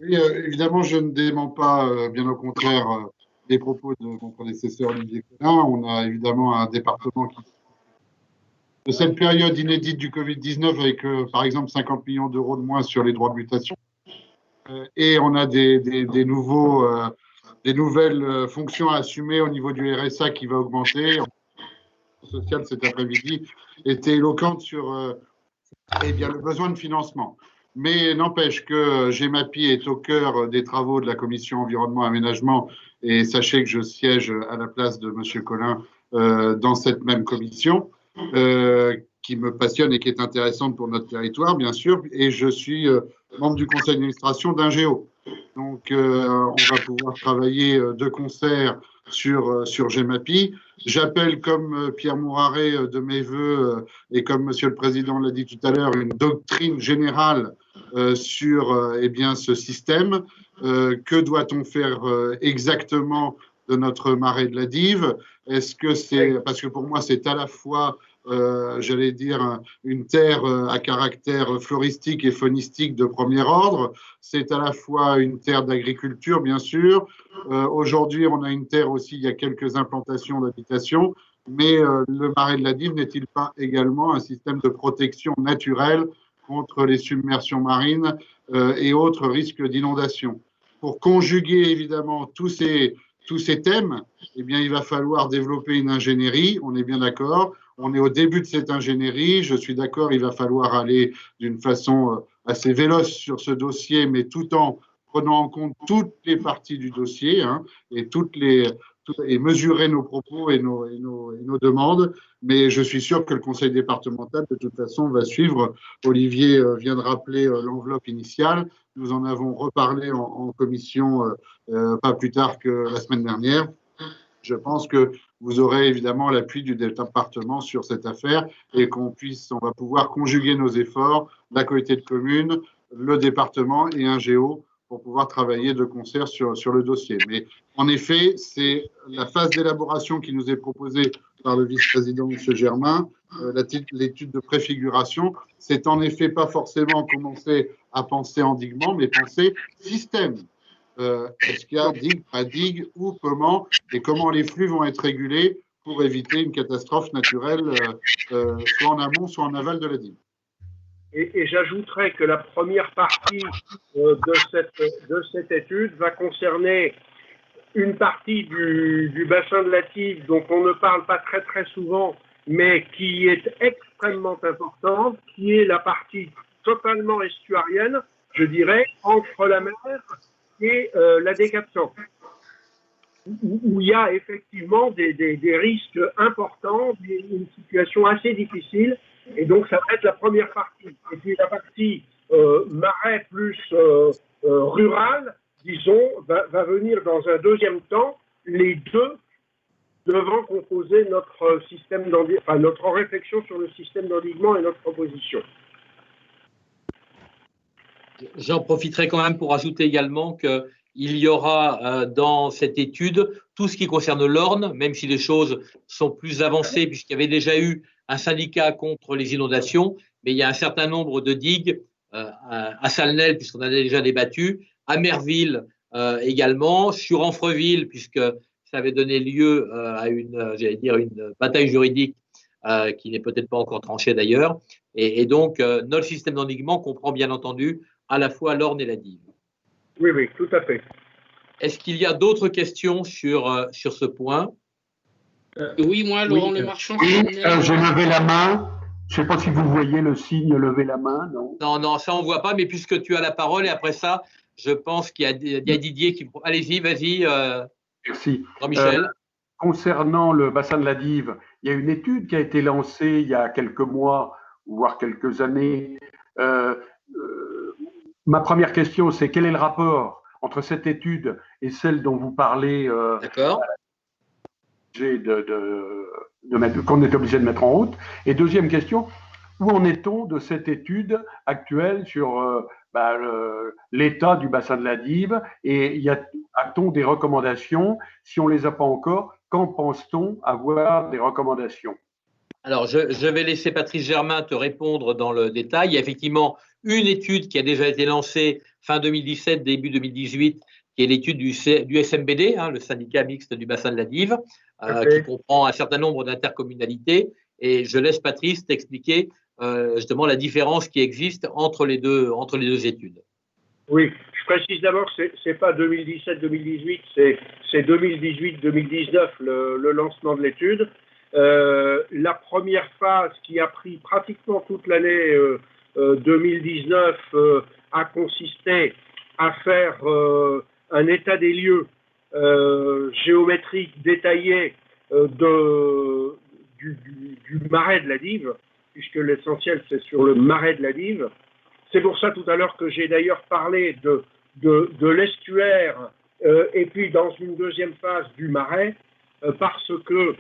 Oui, évidemment, je ne dément pas, bien au contraire, les propos de mon prédécesseur Olivier Colin. On a évidemment un département qui, de cette période inédite du Covid-19, avec par exemple 50 millions d'euros de moins sur les droits de mutation, et on a des nouvelles fonctions à assumer au niveau du RSA qui va augmenter. Social cet après-midi était éloquente sur le besoin de financement. Mais n'empêche que GEMAPI est au cœur des travaux de la commission environnement et aménagement, et sachez que je siège à la place de M. Colin dans cette même commission, qui me passionne et qui est intéressante pour notre territoire, bien sûr, et je suis membre du conseil d'administration d'Ingéo. Donc, on va pouvoir travailler de concert sur GEMAPI. J'appelle, comme Pierre Mouraret de mes voeux, et comme Monsieur le Président l'a dit tout à l'heure, une doctrine générale sur ce système. Que doit-on faire exactement de notre marais de la Dive? Est-ce que c'est, parce que pour moi c'est à la fois j'allais dire une terre à caractère floristique et faunistique de premier ordre, c'est à la fois une terre d'agriculture bien sûr, aujourd'hui on a une terre aussi, il y a quelques implantations d'habitation, mais le marais de la Dive n'est-il pas également un système de protection naturelle contre les submersions marines et autres risques d'inondation? Pour conjuguer évidemment tous ces thèmes, eh bien, il va falloir développer une ingénierie, on est bien d'accord. On est au début de cette ingénierie, je suis d'accord, il va falloir aller d'une façon assez véloce sur ce dossier, mais tout en prenant en compte toutes les parties du dossier et mesurer nos propos et nos demandes. Mais je suis sûr que le conseil départemental, de toute façon, va suivre. Olivier vient de rappeler l'enveloppe initiale. Nous en avons reparlé en commission pas plus tard que la semaine dernière. Je pense que vous aurez évidemment l'appui du département sur cette affaire et on va pouvoir conjuguer nos efforts, la communauté de communes, le département et Ingéo pour pouvoir travailler de concert sur le dossier. Mais en effet, c'est la phase d'élaboration qui nous est proposée par le vice-président M. Germain, l'étude de préfiguration. C'est en effet pas forcément commencer à penser endiguement, mais penser système. Est-ce qu'il y a digue, pas digue, où, comment, et comment les flux vont être régulés pour éviter une catastrophe naturelle, soit en amont, soit en aval de la digue. Et j'ajouterais que la première partie de cette étude va concerner une partie du bassin de la Dive dont on ne parle pas très souvent, mais qui est extrêmement importante, qui est la partie totalement estuarienne, je dirais, entre la mer et la D400, où il y a effectivement des risques importants, une situation assez difficile, et donc ça va être la première partie. Et puis la partie marais plus rural, disons, va venir dans un deuxième temps, les deux devant composer notre système notre réflexion sur le système d'endiguement et notre proposition. J'en profiterai quand même pour ajouter également qu'il y aura dans cette étude tout ce qui concerne l'Orne, même si les choses sont plus avancées puisqu'il y avait déjà eu un syndicat contre les inondations, mais il y a un certain nombre de digues à Salnel puisqu'on en a déjà débattu, à Merville également, sur Amfreville puisque ça avait donné lieu à une bataille juridique qui n'est peut-être pas encore tranchée d'ailleurs. Et donc, notre système d'endiguement comprend bien entendu à la fois l'Orne et la Dive. Oui, tout à fait. Est-ce qu'il y a d'autres questions sur ce point? Oui, moi, Laurent Le Marchand. J'ai levé la main. Je ne sais pas si vous voyez le signe lever la main, non? Non, ça on ne voit pas, mais puisque tu as la parole, et après ça, je pense qu'il y a Didier qui... Allez-y, vas-y. Merci. Jean-Michel. Concernant le bassin de la Dive, il y a une étude qui a été lancée il y a quelques mois voire quelques années. Ma première question, c'est quel est le rapport entre cette étude et celle dont vous parlez D'accord. Qu'on est obligé de mettre en route. Et deuxième question, où en est-on de cette étude actuelle sur l'état du bassin de la Dives et a-t-on des recommandations? Si on ne les a pas encore, quand pense-t-on avoir des recommandations? Alors, je vais laisser Patrice Germain te répondre dans le détail. Il y a effectivement une étude qui a déjà été lancée fin 2017, début 2018, qui est l'étude du SMBD, le syndicat mixte du bassin de la Dives, qui comprend un certain nombre d'intercommunalités. Et je laisse Patrice t'expliquer justement la différence qui existe entre les deux études. Oui, je précise d'abord que ce n'est pas 2017-2018, c'est 2018-2019 le lancement de l'étude. La première phase qui a pris pratiquement toute l'année 2019 a consisté à faire un état des lieux géométrique détaillé du marais de la Dive, puisque l'essentiel c'est sur le marais de la Dive. C'est pour ça tout à l'heure que j'ai d'ailleurs parlé de l'estuaire et puis dans une deuxième phase du marais, parce que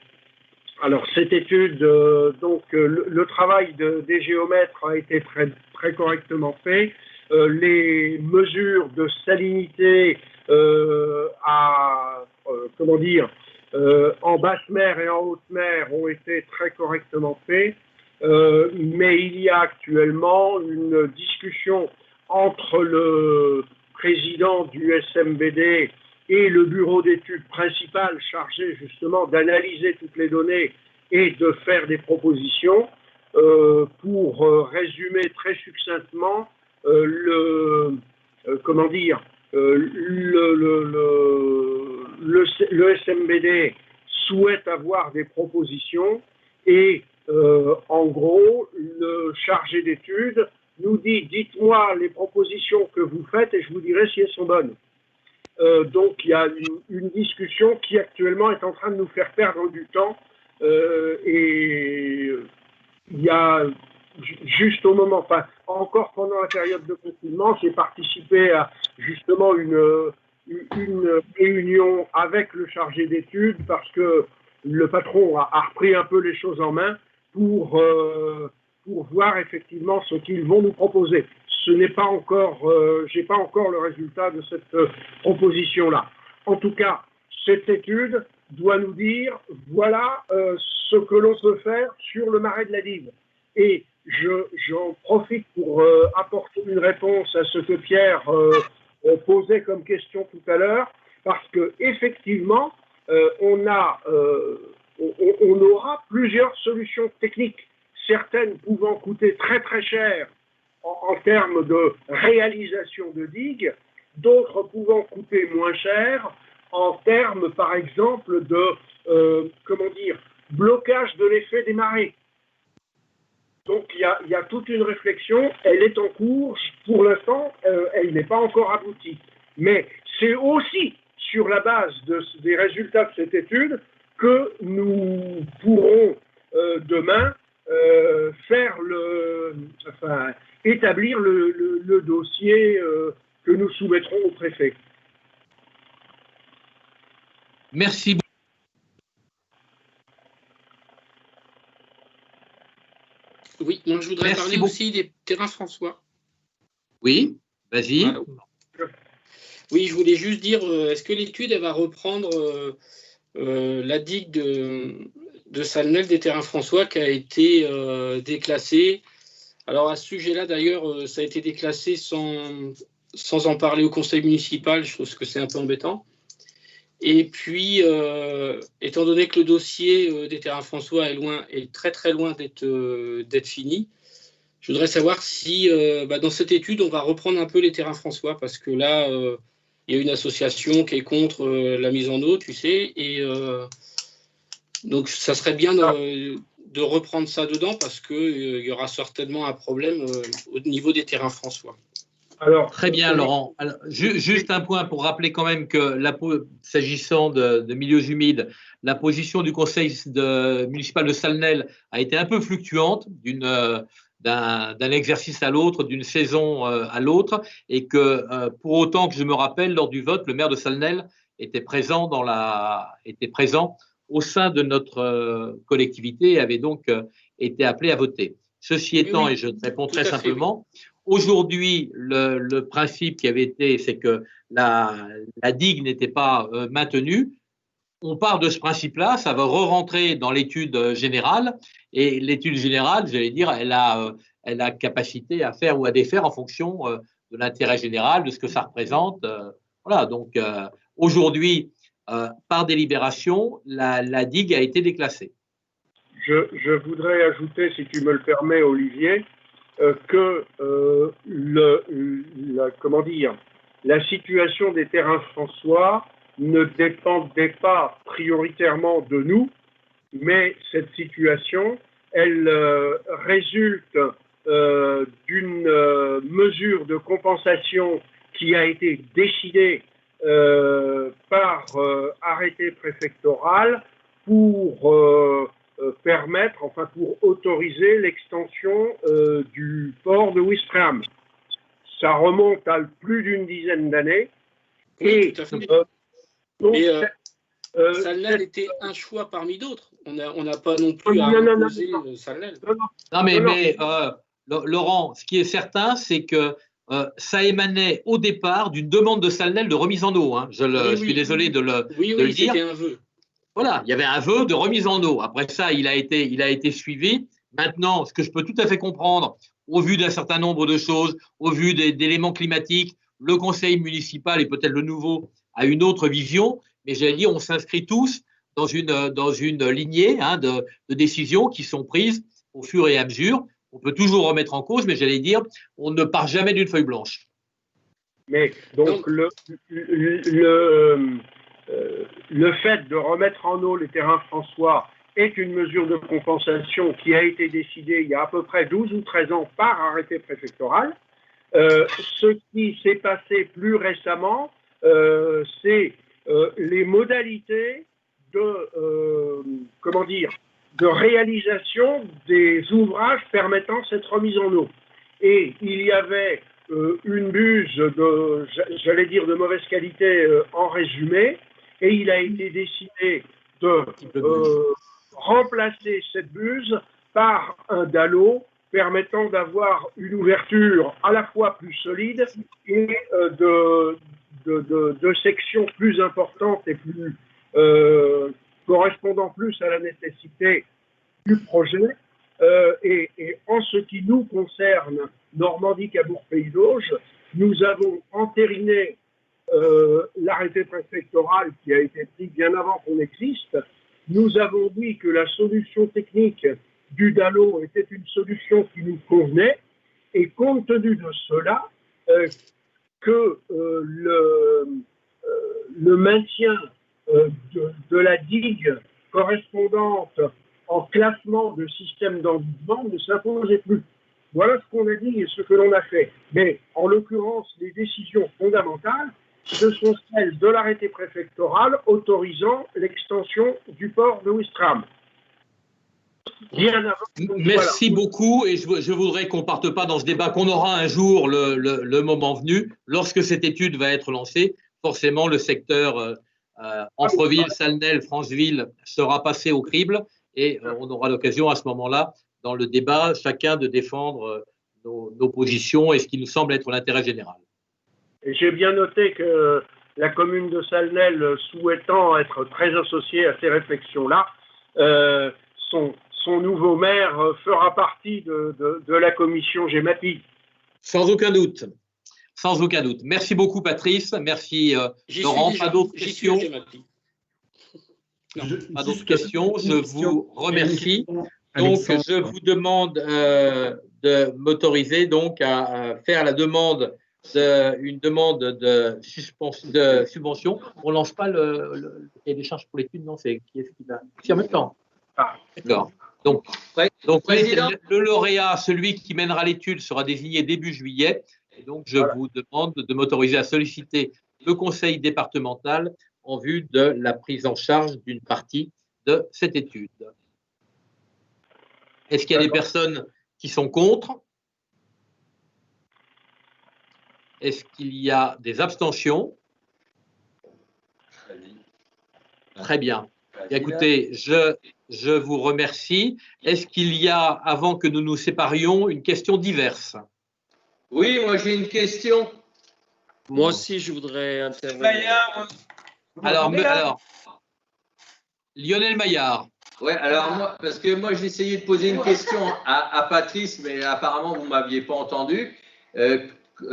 alors cette étude, le travail des géomètres a été très correctement fait. Les mesures de salinité en basse mer et en haute mer ont été très correctement faites. Mais il y a actuellement une discussion entre le président du SMBD et le bureau d'études principal chargé justement d'analyser toutes les données et de faire des propositions pour résumer très succinctement le SMBD souhaite avoir des propositions et en gros, le chargé d'études nous dit « Dites-moi les propositions que vous faites et je vous dirai si elles sont bonnes ». Donc, il y a une discussion qui actuellement est en train de nous faire perdre du temps et il y a juste au moment, enfin, encore pendant la période de confinement, j'ai participé à justement une réunion avec le chargé d'études parce que le patron a repris un peu les choses en main pour voir effectivement ce qu'ils vont nous proposer. Ce n'est pas encore, j'ai pas encore le résultat de cette proposition-là. En tout cas, cette étude doit nous dire voilà ce que l'on peut faire sur le marais de la Dive. Et j'en profite pour apporter une réponse à ce que Pierre posait comme question tout à l'heure, parce que effectivement, on aura plusieurs solutions techniques, certaines pouvant coûter très très cher en termes de réalisation de digues, d'autres pouvant coûter moins cher en termes, par exemple, de blocage de l'effet des marées. Donc il y a toute une réflexion, elle est en cours, pour l'instant, elle n'est pas encore aboutie. Mais c'est aussi sur la base des résultats de cette étude que nous pourrons demain établir le dossier que nous soumettrons au préfet. Merci beaucoup. Oui, moi je voudrais parler aussi des terrains François. Oui, vas-y. Voilà. Oui, je voulais juste dire, est-ce que l'étude va reprendre la digue de Salnel des terrains François qui a été déclassée? Alors à ce sujet-là, d'ailleurs, ça a été déclassé sans en parler au conseil municipal. Je trouve que c'est un peu embêtant. Et puis, étant donné que le dossier des terrains François est très très loin d'être fini, je voudrais savoir si dans cette étude, on va reprendre un peu les terrains François, parce que là, il y a une association qui est contre la mise en eau, tu sais, et donc ça serait bien de reprendre ça dedans, parce qu'il y aura certainement un problème au niveau des terrains François. Alors, très bien, Laurent. Alors, juste un point pour rappeler quand même que s'agissant de milieux humides, la position du conseil municipal de Salnel a été un peu fluctuante, d'un exercice à l'autre, d'une saison à l'autre, et que pour autant que je me rappelle, lors du vote, le maire de Salnelles était présent au sein de notre collectivité et avait donc été appelé à voter. Ceci étant, et je réponds très simplement, aujourd'hui, le principe qui avait été, c'est que la digue n'était pas maintenue. On part de ce principe-là, ça va re-rentrer dans l'étude générale, et l'étude générale, j'allais dire, elle a capacité à faire ou à défaire en fonction de l'intérêt général, de ce que ça représente. Voilà, donc aujourd'hui, par délibération, la digue a été déclassée. Je voudrais ajouter, si tu me le permets, Olivier, que la situation des terrains François ne dépendait pas prioritairement de nous, mais cette situation, elle résulte d'une mesure de compensation qui a été décidée par arrêté préfectoral pour pour autoriser l'extension du port de Ouistreham. Ça remonte à plus d'une dizaine d'années. Oui, tout à fait. Salnelles était un choix parmi d'autres. On n'a pas non plus à imposer Salnelles. Non, mais Laurent, ce qui est certain, c'est que ça émanait au départ d'une demande de Salnelles de remise en eau. Hein. Je suis désolé de le dire. C'était un vœu. Voilà, il y avait un vœu de remise en eau. Après ça, il a été suivi. Maintenant, ce que je peux tout à fait comprendre, au vu d'un certain nombre de choses, au vu d'éléments climatiques, le conseil municipal et peut-être le nouveau a une autre vision, mais j'allais dire, on s'inscrit tous dans une lignée de décisions qui sont prises au fur et à mesure. On peut toujours remettre en cause, mais j'allais dire, on ne part jamais d'une feuille blanche. Mais donc le fait de remettre en eau les terrains François est une mesure de compensation qui a été décidée il y a à peu près 12 ou 13 ans par arrêté préfectoral. Ce qui s'est passé plus récemment, c'est les modalités de réalisation des ouvrages permettant cette remise en eau. Et il y avait une buse de mauvaise qualité en résumé, et il a été décidé de remplacer cette buse par un dallot permettant d'avoir une ouverture à la fois plus solide et de sections plus importantes et plus correspondant plus à la nécessité du projet. Et en ce qui nous concerne, Normandie-Cabourg-Pays d'Auge, nous avons entériné l'arrêté préfectoral qui a été pris bien avant qu'on existe. Nous avons dit que la solution technique du DALO était une solution qui nous convenait, et compte tenu de cela, que le maintien de la digue correspondante en classement de système d'environnement ne s'imposait plus. Voilà ce qu'on a dit et ce que l'on a fait. Mais en l'occurrence, les décisions fondamentales, ce sont celles de l'arrêté préfectoral autorisant l'extension du port de Ouistreham. Merci beaucoup, et je voudrais qu'on ne parte pas dans ce débat, qu'on aura un jour le moment venu. Lorsque cette étude va être lancée, forcément le secteur Amfreville, Salnelles, Franceville sera passé au crible, et on aura l'occasion à ce moment-là, dans le débat, chacun de défendre nos positions et ce qui nous semble être l'intérêt général. Et j'ai bien noté que la commune de Salnelles, souhaitant être très associée à ces réflexions-là, son nouveau maire fera partie de la commission GEMAPI. Sans aucun doute. Sans aucun doute. Merci beaucoup, Patrice. Merci, Laurent. Pas d'autres questions? Pas d'autres questions. Je vous remercie. Donc, je vous demande de m'autoriser donc à faire la demande une demande de subvention. On ne lance pas le cahier des charges pour l'étude, non? C'est qui est-ce qui va? C'est en même temps. Ah, d'accord. Donc le lauréat, celui qui mènera l'étude, sera désigné début juillet. Et donc, je vous demande de m'autoriser à solliciter le conseil départemental en vue de la prise en charge d'une partie de cette étude. Est-ce qu'il y a des personnes Qui sont contre? Est-ce qu'il y a des abstentions? Très bien. Écoutez, je vous remercie. Est-ce qu'il y a, avant que nous nous séparions, une question diverse? Oui, moi j'ai une question. Moi aussi, je voudrais intervenir. Alors, Lionel Maillard. Ouais, alors moi, parce que moi j'ai essayé de poser une question à Patrice, mais apparemment vous ne m'aviez pas entendu.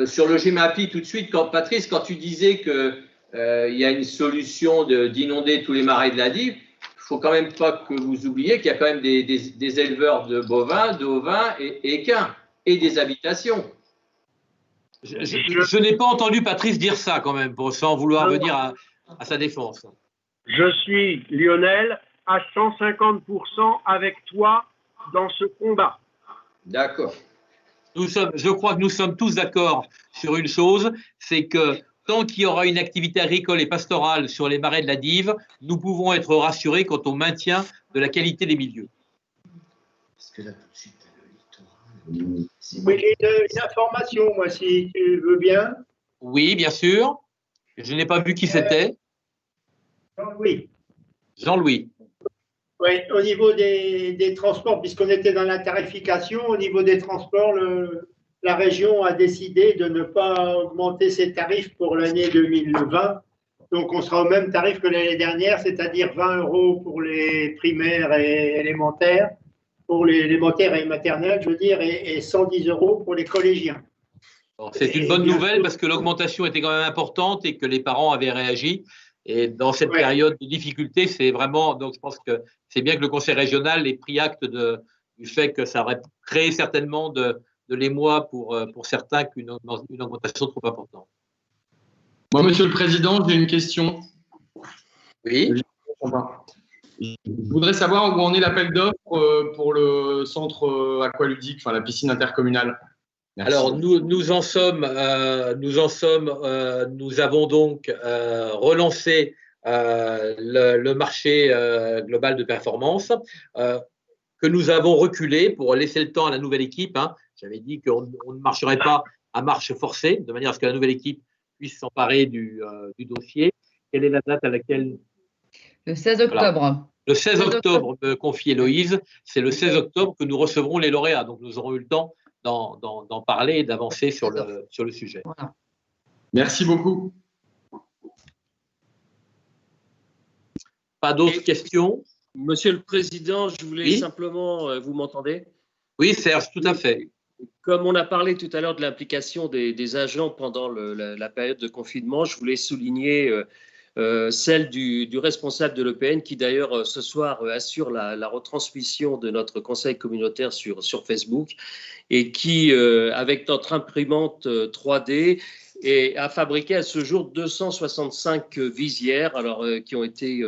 Sur le GEMAPI, tout de suite, Patrice, quand tu disais qu'il y a une solution d'inonder tous les marais de la Dive, il ne faut quand même pas que vous oubliez qu'il y a quand même des éleveurs de bovins, d'ovins et équins, et des habitations. Je n'ai pas entendu Patrice dire ça quand même, sans vouloir venir à sa défense. Je suis, Lionel, à 150% avec toi dans ce combat. D'accord. Je crois que nous sommes tous d'accord sur une chose, c'est que tant qu'il y aura une activité agricole et pastorale sur les marais de la Dive, nous pouvons être rassurés quant au maintien de la qualité des milieux. Parce que là, tout de suite, le littoral. Oui, une information, moi, si tu veux bien. Oui, bien sûr. Je n'ai pas vu qui c'était. Jean-Louis. Jean-Louis. Oui, au niveau des transports, puisqu'on était dans la tarification, au niveau des transports, la région a décidé de ne pas augmenter ses tarifs pour l'année 2020. Donc, on sera au même tarif que l'année dernière, c'est-à-dire 20 € pour les primaires et élémentaires, pour les élémentaires et maternelles, je veux dire, et 110 € pour les collégiens. C'est une bonne nouvelle parce que l'augmentation était quand même importante et que les parents avaient réagi. Et dans cette période de difficulté, c'est vraiment, donc je pense que c'est bien que le Conseil régional ait pris acte du fait que ça aurait créé certainement de l'émoi pour certains qu'une augmentation trop importante. Moi, Monsieur le Président, j'ai une question. Oui. Je voudrais savoir où en est l'appel d'offres pour le centre aqualudique, enfin la piscine intercommunale. Merci. Alors, nous avons donc relancé le marché global de performance que nous avons reculé pour laisser le temps à la nouvelle équipe. J'avais dit qu'on ne marcherait pas à marche forcée, de manière à ce que la nouvelle équipe puisse s'emparer du dossier. Quelle est la date à laquelle? Le 16 octobre. Voilà. Le 16 octobre, me confie Héloïse, c'est le 16 octobre que nous recevrons les lauréats. Donc, nous aurons eu le temps d'en parler et d'avancer sur le sujet. Voilà. Merci beaucoup. Pas d'autres questions? Monsieur le Président, je voulais simplement, vous m'entendez? Oui, Serge, tout à fait. Comme on a parlé tout à l'heure de l'implication des agents pendant la période de confinement, je voulais souligner celle du responsable de l'EPN qui d'ailleurs ce soir assure la retransmission de notre conseil communautaire sur Facebook et qui, avec notre imprimante 3D, a fabriqué à ce jour 265 visières, alors qui ont été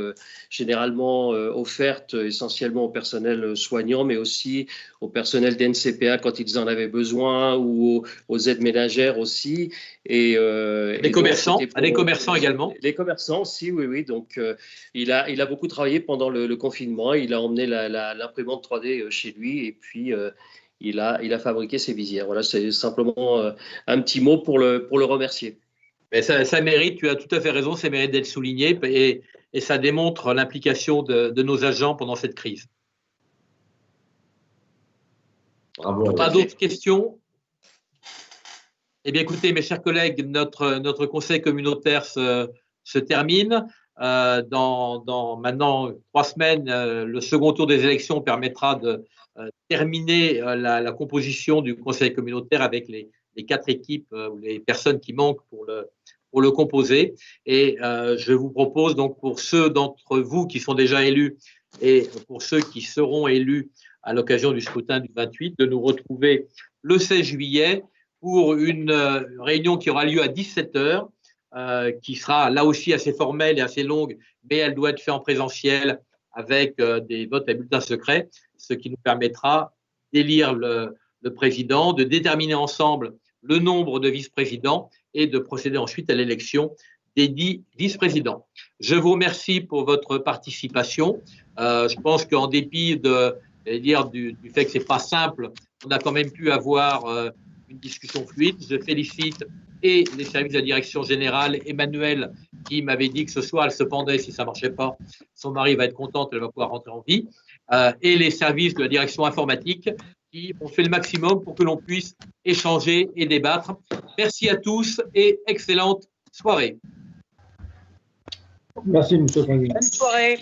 généralement offertes essentiellement au personnel soignant, mais aussi au personnel d'NCPA quand ils en avaient besoin, ou aux aides ménagères aussi. Et les commerçants, les commerçants également. Les commerçants aussi, oui. Donc il a beaucoup travaillé pendant le confinement. Il a emmené l'imprimante 3D chez lui et puis il a fabriqué ses visières. Voilà, c'est simplement un petit mot pour le remercier. Mais ça mérite, tu as tout à fait raison, ça mérite d'être souligné et ça démontre l'implication de nos agents pendant cette crise. Bravo. Pas d'autres questions? Eh bien, écoutez, mes chers collègues, notre conseil communautaire se termine. Dans maintenant 3 semaines, le second tour des élections permettra de terminer la composition du conseil communautaire avec les 4 équipes ou les personnes qui manquent pour le composer. Et je vous propose donc, pour ceux d'entre vous qui sont déjà élus et pour ceux qui seront élus à l'occasion du scrutin du 28, de nous retrouver le 16 juillet pour une réunion qui aura lieu à 17 h, qui sera là aussi assez formelle et assez longue, mais elle doit être faite en présentiel avec des votes à bulletins secrets, ce qui nous permettra d'élire le président, de déterminer ensemble le nombre de vice-présidents et de procéder ensuite à l'élection des 10 vice-présidents. Je vous remercie pour votre participation. Je pense qu'en dépit dire, du fait que c'est pas simple, on a quand même pu avoir une discussion fluide. Je félicite et les services de la direction générale, Emmanuel, qui m'avait dit que ce soir, elle se pendait si ça marchait pas. Son mari va être contente, elle va pouvoir rentrer en vie. Et les services de la direction informatique qui ont fait le maximum pour que l'on puisse échanger et débattre. Merci à tous et excellente soirée. Merci, M. le Président. Bonne soirée.